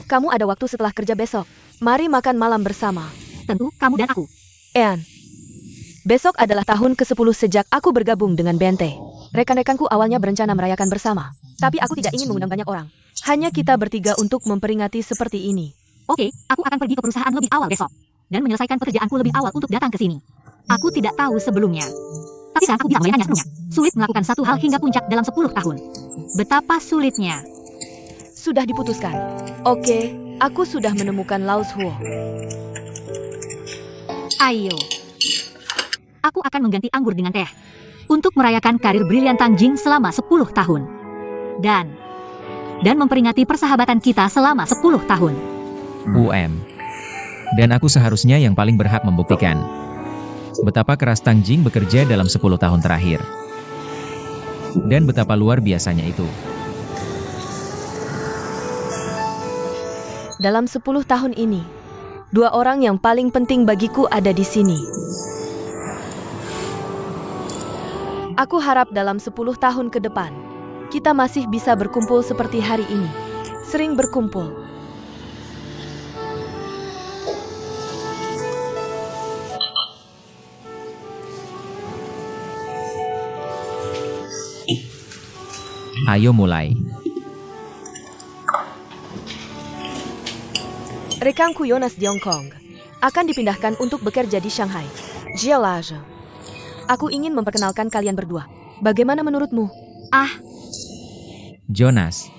Kamu ada waktu setelah kerja besok. Mari makan malam bersama. Tentu, kamu dan aku. Ean, besok adalah tahun ke-10 sejak aku bergabung dengan Bente. Rekan-rekanku awalnya berencana merayakan bersama. Tapi aku tidak ingin mengundang banyak orang. Hanya kita bertiga untuk memperingati seperti ini. Oke, aku akan pergi ke perusahaan lebih awal besok. Dan menyelesaikan pekerjaanku lebih awal untuk datang ke sini. Aku tidak tahu sebelumnya. Tapi sekarang aku bisa melayannya sepenuhnya. Sulit melakukan satu hal hingga puncak dalam 10 tahun. Betapa sulitnya. Sudah diputuskan. Oke, aku sudah menemukan Laos Huo. Ayo. Aku akan mengganti anggur dengan teh. Untuk merayakan karir brilian Tang Jing selama 10 tahun. Dan memperingati persahabatan kita selama 10 tahun. Dan aku seharusnya yang paling berhak membuktikan betapa keras Tang Jing bekerja dalam 10 tahun terakhir. Dan betapa luar biasanya itu. Dalam 10 tahun ini, 2 orang yang paling penting bagiku ada di sini. Aku harap dalam 10 tahun ke depan, kita masih bisa berkumpul seperti hari ini. Sering berkumpul. Ayo mulai. Rekanku Jonas Diongkong akan dipindahkan untuk bekerja di Shanghai. Jialaja. Aku ingin memperkenalkan kalian berdua. Bagaimana menurutmu? Jonas.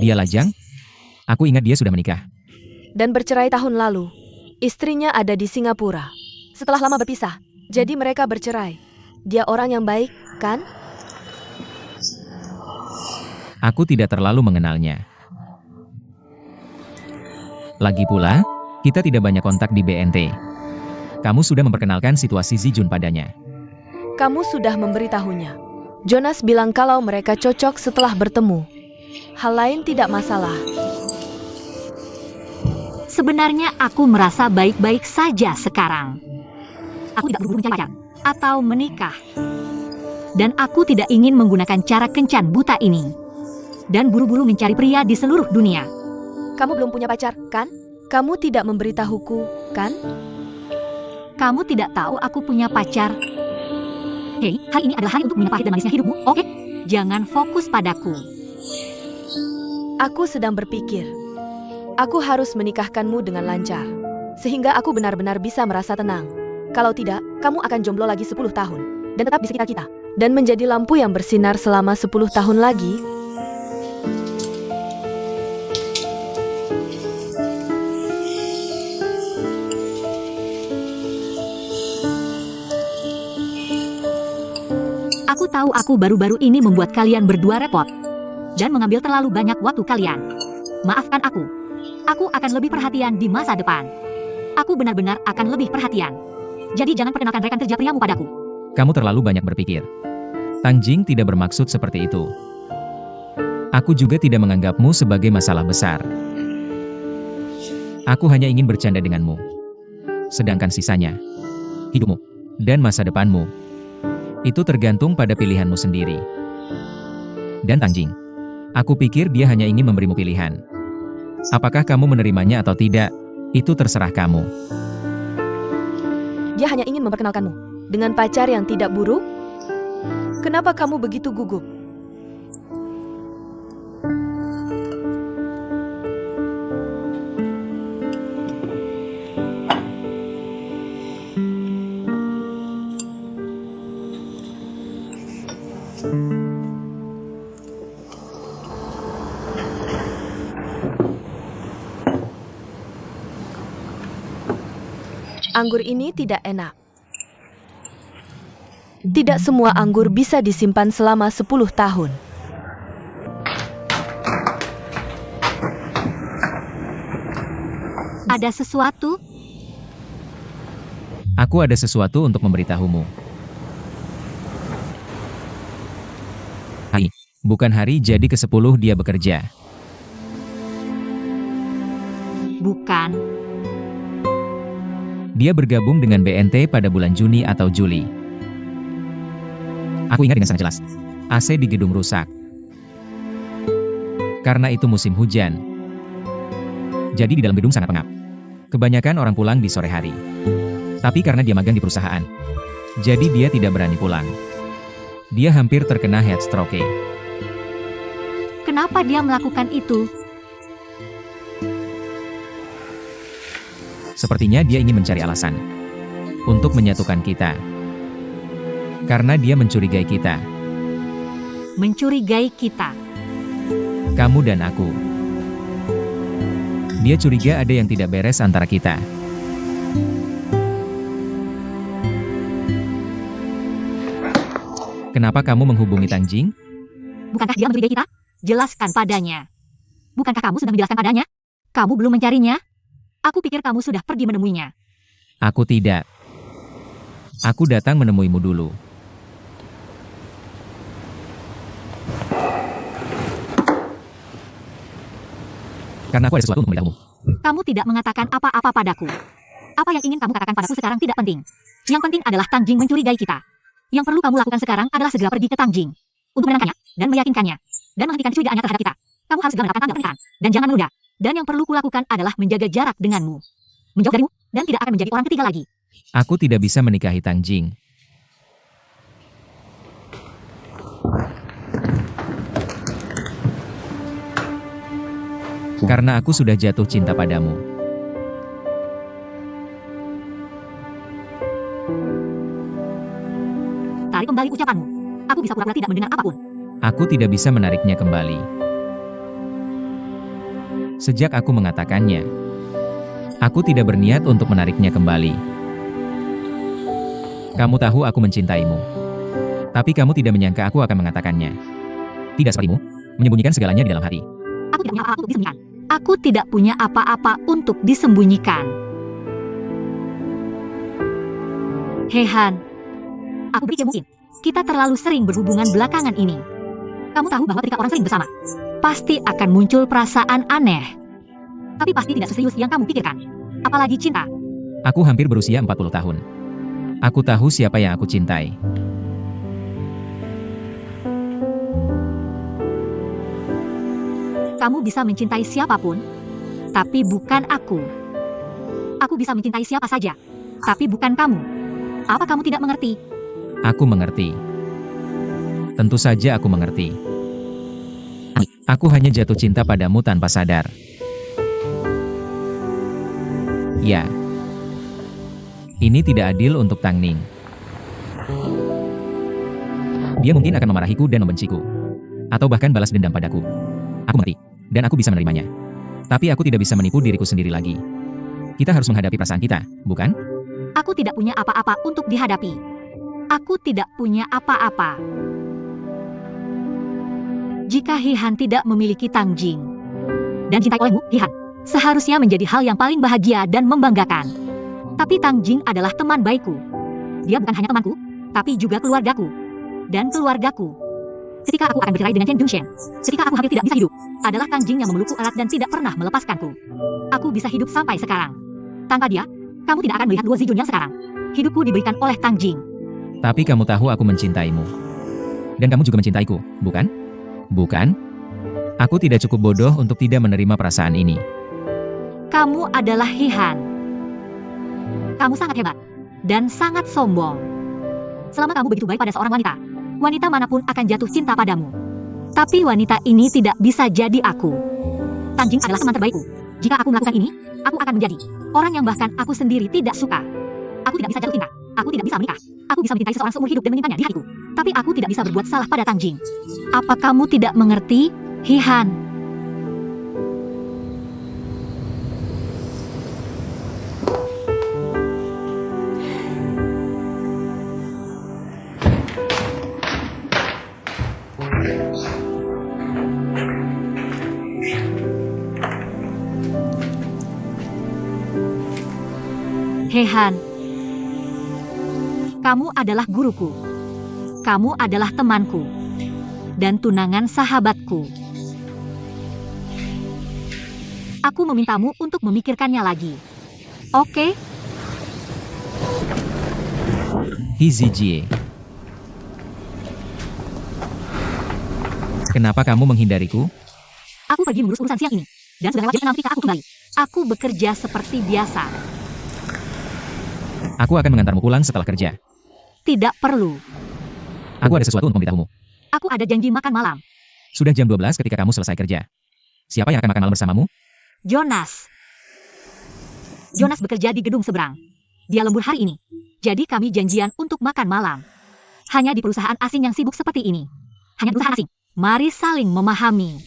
Dia lajang? Aku ingat dia sudah menikah. Dan bercerai tahun lalu. Istrinya ada di Singapura. Setelah lama berpisah, jadi mereka bercerai. Dia orang yang baik, kan? Aku tidak terlalu mengenalnya. Lagi pula, kita tidak banyak kontak di BNT. Kamu sudah memperkenalkan situasi Zijun padanya. Kamu sudah memberitahunya. Jonas bilang kalau mereka cocok setelah bertemu. Hal lain tidak masalah. Sebenarnya aku merasa baik-baik saja sekarang. Aku tidak buru-buru mencari pacar atau menikah. Dan aku tidak ingin menggunakan cara kencan buta ini. Dan buru-buru mencari pria di seluruh dunia. Kamu belum punya pacar, kan? Kamu tidak memberitahuku, kan? Kamu tidak tahu aku punya pacar. Hei, hari ini adalah hari untuk minum pahit dan manisnya hidupmu, oke? Jangan fokus padaku. Aku sedang berpikir. Aku harus menikahkanmu dengan lancar. Sehingga aku benar-benar bisa merasa tenang. Kalau tidak, kamu akan jomblo lagi 10 tahun. Dan tetap di sekitar kita. Dan menjadi lampu yang bersinar selama 10 tahun lagi. Aku tahu aku baru-baru ini membuat kalian berdua repot. Dan mengambil terlalu banyak waktu kalian. Maafkan aku. Aku akan lebih perhatian di masa depan. Aku benar-benar akan lebih perhatian. Jadi jangan perkenalkan rekan kerja priamu padaku. Kamu terlalu banyak berpikir. Tang Jing tidak bermaksud seperti itu. Aku juga tidak menganggapmu sebagai masalah besar. Aku hanya ingin bercanda denganmu. Sedangkan sisanya, hidupmu, dan masa depanmu, itu tergantung pada pilihanmu sendiri. Dan Tang Jing, aku pikir dia hanya ingin memberimu pilihan. Apakah kamu menerimanya atau tidak, itu terserah kamu. Dia hanya ingin memperkenalkanmu dengan pacar yang tidak buruk. Kenapa kamu begitu gugup? Anggur ini tidak enak. Tidak semua anggur bisa disimpan selama 10 tahun. Ada sesuatu? Aku ada sesuatu untuk memberitahumu. Bukan hari jadi ke-10 dia bekerja. bukan? Dia bergabung dengan BNT pada bulan Juni atau Juli. Aku ingat dengan sangat jelas. AC di gedung rusak. Karena itu musim hujan. Jadi di dalam gedung sangat pengap. Kebanyakan orang pulang di sore hari. Tapi karena dia magang di perusahaan, jadi dia tidak berani pulang. Dia hampir terkena heat stroke. Kenapa dia melakukan itu? Sepertinya dia ingin mencari alasan untuk menyatukan kita. Karena dia mencurigai kita. Mencurigai kita. Kamu dan aku. Dia curiga ada yang tidak beres antara kita. Kenapa kamu menghubungi Tang Jing? Bukankah dia mencurigai kita? Jelaskan padanya. Bukankah kamu sudah menjelaskan padanya? Kamu belum mencarinya? Aku pikir kamu sudah pergi menemuinya. Aku tidak. Aku datang menemuimu dulu. Karena aku ada sesuatu untuk memberitahumu. Kamu tidak mengatakan apa-apa padaku. Apa yang ingin kamu katakan padaku sekarang tidak penting. Yang penting adalah Tang Jing mencurigai kita. Yang perlu kamu lakukan sekarang adalah segera pergi ke Tang Jing untuk menenangkannya dan meyakinkannya dan menghentikan kecurigaannya terhadap kita. Kamu harus segera mendapatkan tanda pernikahan dan jangan menunda. Dan yang perlu kulakukan adalah menjaga jarak denganmu, menjauh darimu, dan tidak akan menjadi orang ketiga lagi. Aku tidak bisa menikahi Tang Jing. Karena aku sudah jatuh cinta padamu. Tarik kembali ucapanmu. Aku bisa pura-pura tidak mendengar apapun. Aku tidak bisa menariknya kembali. Sejak aku mengatakannya, aku tidak berniat untuk menariknya kembali. Kamu tahu aku mencintaimu. Tapi kamu tidak menyangka aku akan mengatakannya. Tidak sepertimu, menyembunyikan segalanya di dalam hati. Aku tidak punya apa-apa untuk disembunyikan. Aku tidak punya apa-apa untuk disembunyikan. Hehan, aku pikir mungkin kita terlalu sering berhubungan belakangan ini. Kamu tahu bahwa ketika orang sering bersama, pasti akan muncul perasaan aneh. Tapi pasti tidak seserius yang kamu pikirkan. Apalagi cinta. Aku hampir berusia 40 tahun. Aku tahu siapa yang aku cintai. Kamu bisa mencintai siapapun, tapi bukan aku. Aku bisa mencintai siapa saja, tapi bukan kamu. Apa kamu tidak mengerti? Aku mengerti. Tentu saja aku mengerti. Aku hanya jatuh cinta padamu tanpa sadar. Ya. Ini tidak adil untuk Tang Ning. Dia mungkin akan memarahiku dan membenciku. Atau bahkan balas dendam padaku. Aku mengerti. Dan aku bisa menerimanya. Tapi aku tidak bisa menipu diriku sendiri lagi. Kita harus menghadapi perasaan kita, bukan? Aku tidak punya apa-apa untuk dihadapi. Aku tidak punya apa-apa. Jika Hihan tidak memiliki Tang Jing dan cintai olehmu, Hihan seharusnya menjadi hal yang paling bahagia dan membanggakan. Tapi Tang Jing adalah teman baikku. Dia bukan hanya temanku, tapi juga keluargaku. Dan keluargaku. Ketika aku akan bercerai dengan Chen Junshen, ketika aku hampir tidak bisa hidup, adalah Tang Jing yang memelukku erat dan tidak pernah melepaskanku. Aku bisa hidup sampai sekarang. Tanpa dia, kamu tidak akan melihat Luo Zijun yang sekarang. Hidupku diberikan oleh Tang Jing. Tapi kamu tahu aku mencintaimu. Dan kamu juga mencintaiku, bukan? Bukan? Aku tidak cukup bodoh untuk tidak menerima perasaan ini. Kamu adalah Hihan. Kamu sangat hebat. Dan sangat sombong. Selama kamu begitu baik pada seorang wanita, wanita manapun akan jatuh cinta padamu. Tapi wanita ini tidak bisa jadi aku. Tang Jing adalah teman terbaikku. Jika aku melakukan ini, aku akan menjadi orang yang bahkan aku sendiri tidak suka. Aku tidak bisa jatuh cinta. Aku tidak bisa menikah. Aku bisa mencintai seseorang seumur hidup dan menyimpannya di hatiku. Tapi aku tidak bisa berbuat salah pada Tang Jing. Apa kamu tidak mengerti, Hihan? Hehan, kamu adalah guruku. Kamu adalah temanku. Dan tunangan sahabatku. Aku memintamu untuk memikirkannya lagi. Oke? Hizijie. Kenapa kamu menghindariku? Aku pergi mengurus urusan siang ini. Dan sudah lewat jam 6 ketika aku kembali. Aku bekerja seperti biasa. Aku akan mengantarmu pulang setelah kerja. Tidak perlu. Aku ada sesuatu untuk memberitahumu. Aku ada janji makan malam. Sudah jam 12 ketika kamu selesai kerja. Siapa yang akan makan malam bersamamu? Jonas. Jonas bekerja di gedung seberang. Dia lembur hari ini. Jadi kami janjian untuk makan malam. Hanya di perusahaan asing yang sibuk seperti ini. Hanya di perusahaan asing. Mari saling memahami.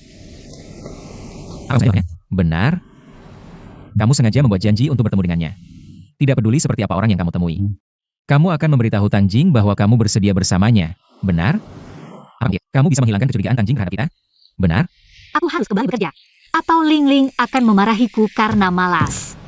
Benar. Kamu sengaja membuat janji untuk bertemu dengannya. Tidak peduli seperti apa orang yang kamu temui. Kamu akan memberitahu Tang Jing bahwa kamu bersedia bersamanya. Benar? Kamu bisa menghilangkan kecurigaan Tang Jing terhadap kita? Benar? Aku harus kembali bekerja. Atau Ling Ling akan memarahiku karena malas.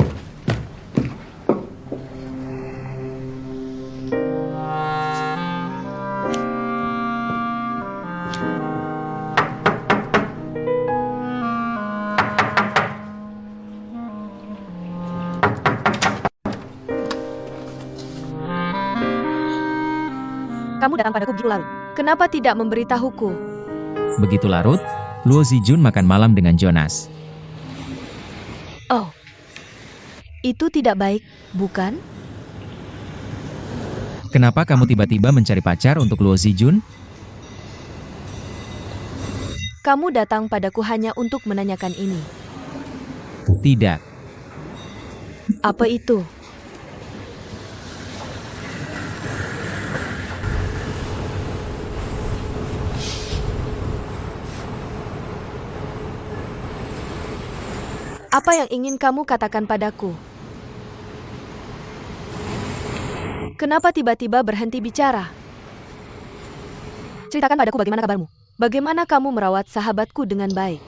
Kamu datang padaku begitu larut. Kenapa tidak memberitahuku? Begitu larut, Luo Zijun makan malam dengan Jonas. Oh, itu tidak baik, bukan? Kenapa kamu tiba-tiba mencari pacar untuk Luo Zijun? Kamu datang padaku hanya untuk menanyakan ini. Tidak. Apa itu? Apa yang ingin kamu katakan padaku? Kenapa tiba-tiba berhenti bicara? Ceritakan padaku bagaimana kabarmu. Bagaimana kamu merawat sahabatku dengan baik?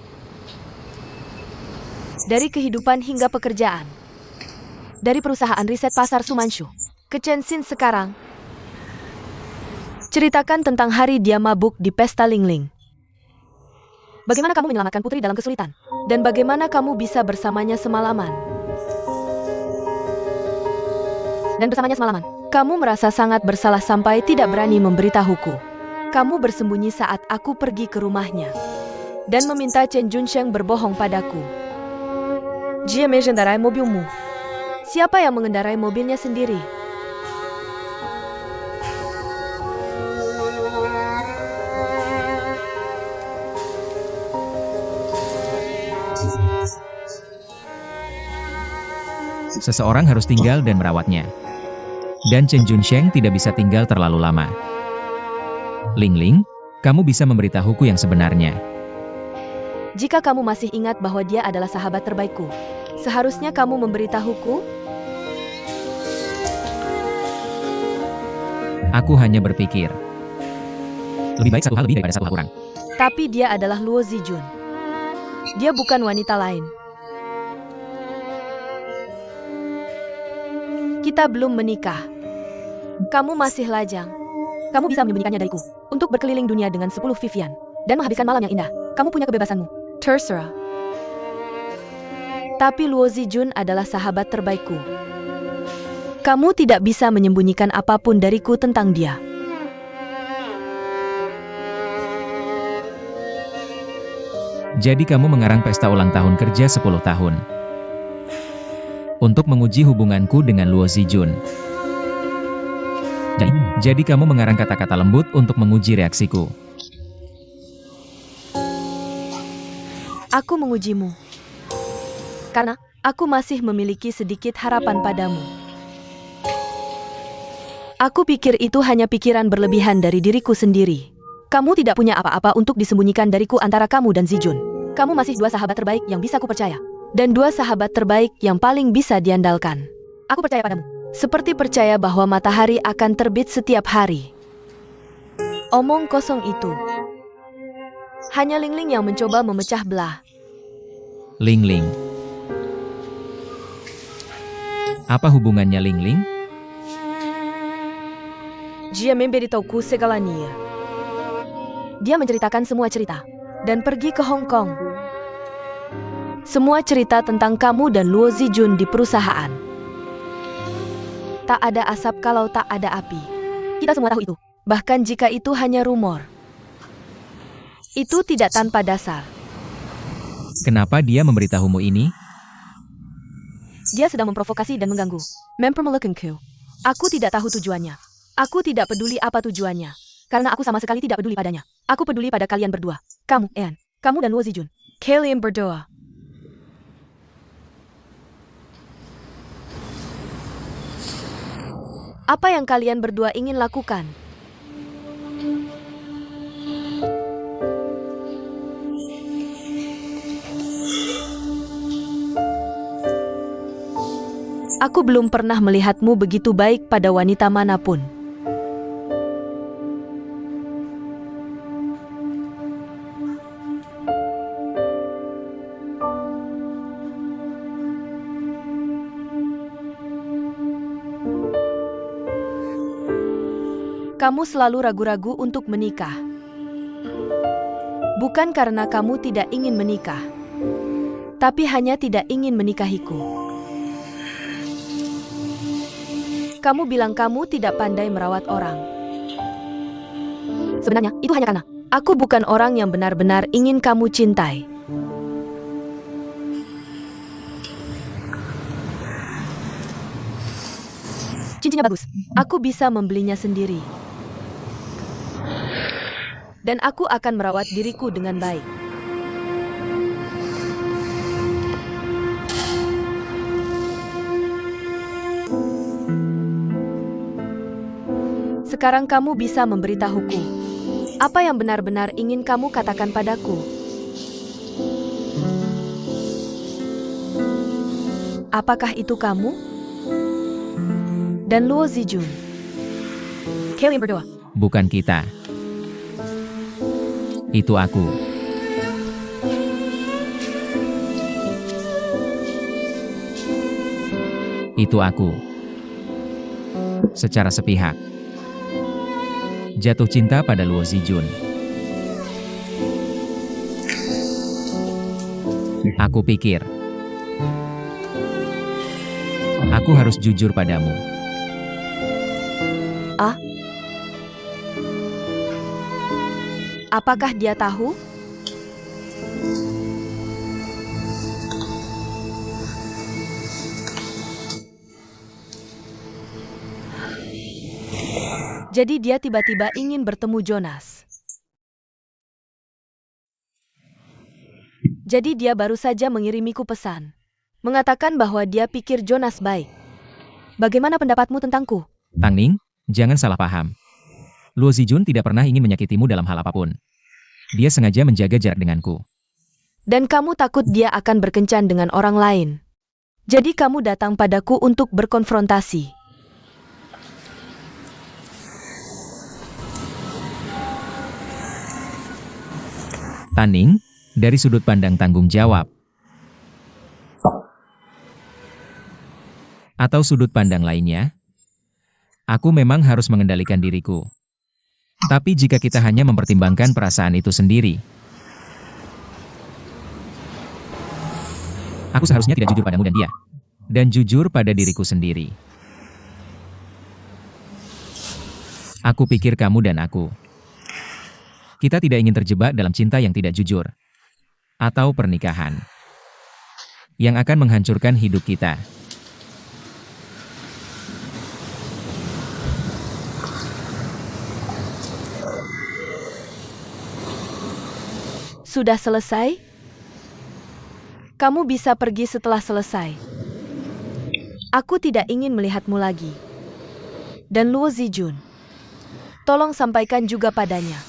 Dari kehidupan hingga pekerjaan. Dari perusahaan riset pasar Sumanshu ke Chensin sekarang. Ceritakan tentang hari dia mabuk di pesta Ling Ling. Bagaimana kamu menyelamatkan putri dalam kesulitan? Dan bagaimana kamu bisa bersamanya semalaman? Dan bersamanya semalaman, kamu merasa sangat bersalah sampai tidak berani memberitahuku. Kamu bersembunyi saat aku pergi ke rumahnya. Dan meminta Chen Junsheng berbohong padaku. Jie mengendarai mobilmu. Siapa yang mengendarai mobilnya sendiri? Seseorang harus tinggal dan merawatnya. Dan Chen Junsheng tidak bisa tinggal terlalu lama. Ling Ling, kamu bisa memberitahuku yang sebenarnya. Jika kamu masih ingat bahwa dia adalah sahabat terbaikku, seharusnya kamu memberitahuku. Aku hanya berpikir. Lebih baik satu hal lebih daripada satu hal kurang. Tapi dia adalah Luo Zijun. Dia bukan wanita lain. Kita belum menikah. Kamu masih lajang. Kamu bisa menyembunyikannya dariku. Untuk berkeliling dunia dengan 10 Vivian. Dan menghabiskan malam yang indah. Kamu punya kebebasanmu. Terserah. Tapi Luo Zijun adalah sahabat terbaikku. Kamu tidak bisa menyembunyikan apapun dariku tentang dia. Jadi kamu mengarang pesta ulang tahun kerja 10 tahun. Untuk menguji hubunganku dengan Luo Zijun. Jadi kamu mengarang kata-kata lembut untuk menguji reaksiku. Aku mengujimu. Karena aku masih memiliki sedikit harapan padamu. Aku pikir itu hanya pikiran berlebihan dari diriku sendiri. Kamu tidak punya apa-apa untuk disembunyikan dariku antara kamu dan Zijun. Kamu masih dua sahabat terbaik yang bisa kupercaya. Dan dua sahabat terbaik yang paling bisa diandalkan. Aku percaya padamu. Seperti percaya bahwa matahari akan terbit setiap hari. Omong kosong itu. Hanya Ling Ling yang mencoba memecah belah. Ling Ling. Apa hubungannya Ling Ling? Dia memberitahuku segalanya. Dia menceritakan semua cerita. Dan pergi ke Hong Kong. Semua cerita tentang kamu dan Luo Zijun di perusahaan. Tak ada asap kalau tak ada api. Kita semua tahu itu. Bahkan jika itu hanya rumor. Itu tidak tanpa dasar. Kenapa dia memberitahumu ini? Dia sedang memprovokasi dan mengganggu. Mempermalukanku. Aku tidak tahu tujuannya. Aku tidak peduli apa tujuannya. Karena aku sama sekali tidak peduli padanya. Aku peduli pada kalian berdua. Kamu, Ean. Kamu dan Luo Zijun. Kalian berdua. Apa yang kalian berdua ingin lakukan? Aku belum pernah melihatmu begitu baik pada wanita manapun. Kamu selalu ragu-ragu untuk menikah. Bukan karena kamu tidak ingin menikah, tapi hanya tidak ingin menikahiku. Kamu bilang kamu tidak pandai merawat orang. Sebenarnya, itu hanya karena aku bukan orang yang benar-benar ingin kamu cintai. Cincinnya bagus. Aku bisa membelinya sendiri. Dan aku akan merawat diriku dengan baik. Sekarang kamu bisa memberitahuku. Apa yang benar-benar ingin kamu katakan padaku? Apakah itu kamu? Dan Luo Zijun? Kalian berdua. Bukan kita. Itu aku. Itu aku. Secara sepihak. Jatuh cinta pada Luo Zijun. Aku pikir. Aku harus jujur padamu. Apakah dia tahu? Jadi dia tiba-tiba ingin bertemu Jonas. Jadi dia baru saja mengirimiku pesan. Mengatakan bahwa dia pikir Jonas baik. Bagaimana pendapatmu tentangku? Tang Ning, jangan salah paham. Luo Zijun tidak pernah ingin menyakitimu dalam hal apapun. Dia sengaja menjaga jarak denganku. Dan kamu takut dia akan berkencan dengan orang lain. Jadi kamu datang padaku untuk berkonfrontasi. Tan Ning, dari sudut pandang tanggung jawab. Atau sudut pandang lainnya, aku memang harus mengendalikan diriku. Tapi jika kita hanya mempertimbangkan perasaan itu sendiri, aku seharusnya tidak jujur padamu dan dia. Dan jujur pada diriku sendiri. Aku pikir kamu dan aku. Kita tidak ingin terjebak dalam cinta yang tidak jujur. Atau pernikahan. Yang akan menghancurkan hidup kita. Sudah selesai? Kamu bisa pergi setelah selesai. Aku tidak ingin melihatmu lagi. Dan Luo Zijun, tolong sampaikan juga padanya.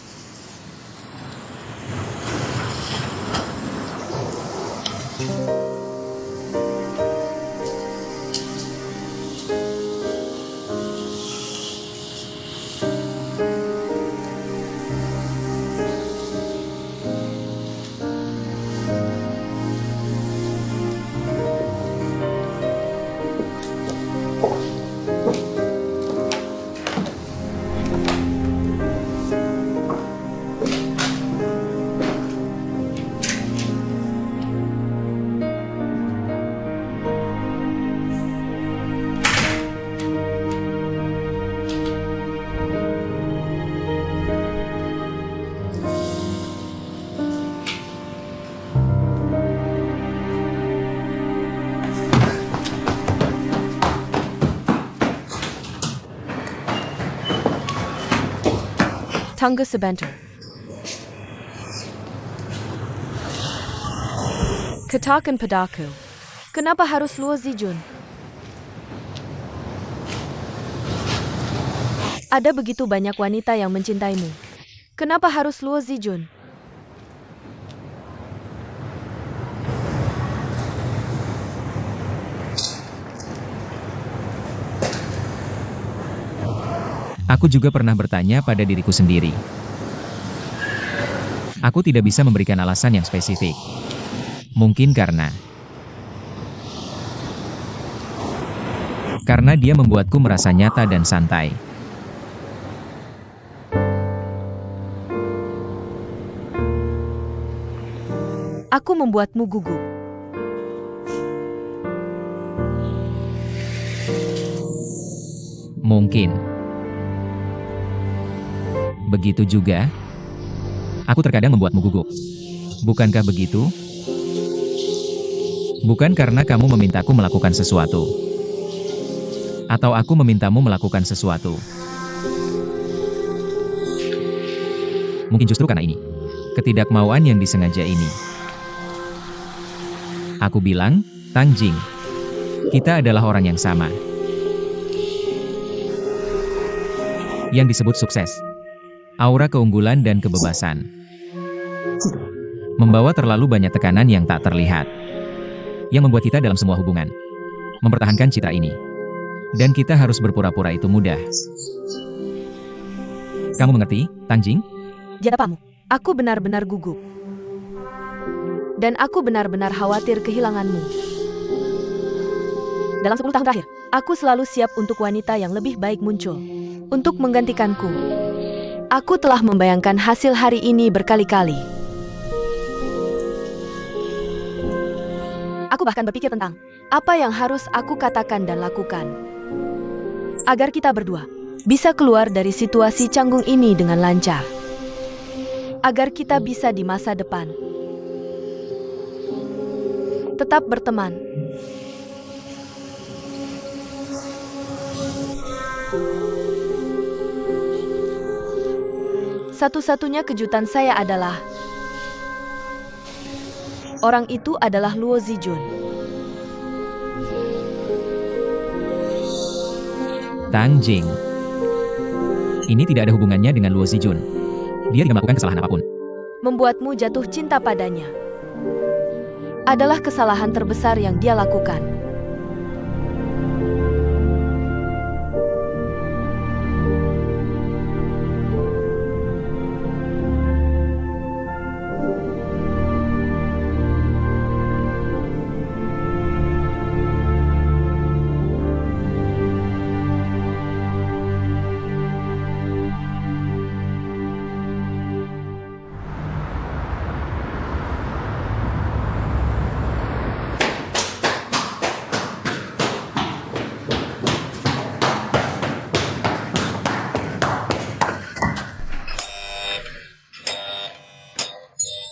Tunggu sebentar. Katakan padaku, kenapa harus Luo Zijun? Ada begitu banyak wanita yang mencintaimu. Kenapa harus Luo Zijun? Aku juga pernah bertanya pada diriku sendiri. Aku tidak bisa memberikan alasan yang spesifik. Mungkin karena dia membuatku merasa nyata dan santai. Aku membuatmu gugup. Mungkin. Begitu juga, aku terkadang membuatmu gugup. Bukankah begitu? Bukan karena kamu memintaku melakukan sesuatu. Atau aku memintamu melakukan sesuatu. Mungkin justru karena ini. Ketidakmauan yang disengaja ini. Aku bilang, Tang Jing, kita adalah orang yang sama. Yang disebut sukses. Aura keunggulan dan kebebasan. Membawa terlalu banyak tekanan yang tak terlihat. Yang membuat kita dalam semua hubungan. Mempertahankan citra ini. Dan kita harus berpura-pura itu mudah. Kamu mengerti, Tang Jing? Jawabanmu. Aku benar-benar gugup. Dan aku benar-benar khawatir kehilanganmu. Dalam 10 tahun terakhir, aku selalu siap untuk wanita yang lebih baik muncul. Untuk menggantikanku. Aku telah membayangkan hasil hari ini berkali-kali. Aku bahkan berpikir tentang apa yang harus aku katakan dan lakukan. Agar kita berdua bisa keluar dari situasi canggung ini dengan lancar. Agar kita bisa di masa depan tetap berteman. Satu-satunya kejutan saya adalah orang itu adalah Luo Zijun. Tang Jing. Ini tidak ada hubungannya dengan Luo Zijun. Dia tidak melakukan kesalahan apapun. Membuatmu jatuh cinta padanya adalah kesalahan terbesar yang dia lakukan.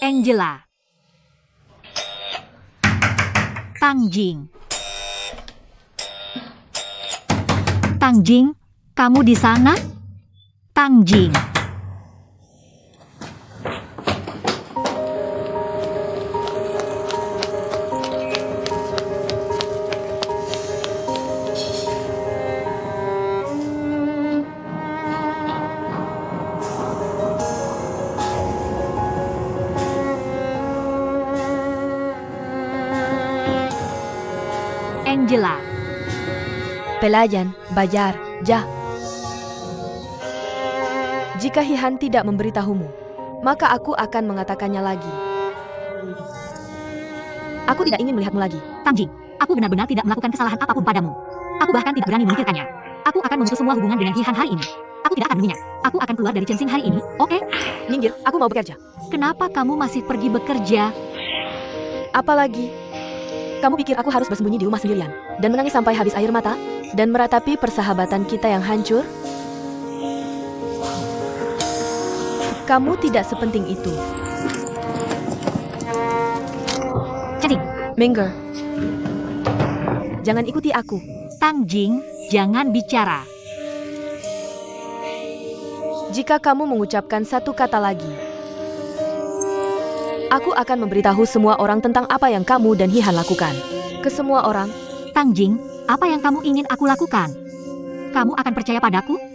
Angela. Tang Jing. Tang Jing, kamu di sana? Tang Jing. Angela. Pelayan, bayar, ja. Jika Hihan tidak memberitahumu, maka aku akan mengatakannya lagi. Aku tidak ingin melihatmu lagi. Tang Jing, aku benar-benar tidak melakukan kesalahan apapun padamu. Aku bahkan tidak berani memikirkannya. Aku akan memutus semua hubungan dengan Hihan hari ini. Aku tidak akan menuhinya. Aku akan keluar dari Chensing hari ini, oke? Minggir, aku mau bekerja. Kenapa kamu masih pergi bekerja? Apalagi, kamu pikir aku harus bersembunyi di rumah sendirian dan menangis sampai habis air mata dan meratapi persahabatan kita yang hancur? Kamu tidak sepenting itu. Chensing, Minggir. Jangan ikuti aku. Tang Jing, jangan bicara. Jika kamu mengucapkan satu kata lagi, aku akan memberitahu semua orang tentang apa yang kamu dan Hihan lakukan. Ke semua orang. Tang Jing, apa yang kamu ingin aku lakukan? Kamu akan percaya padaku?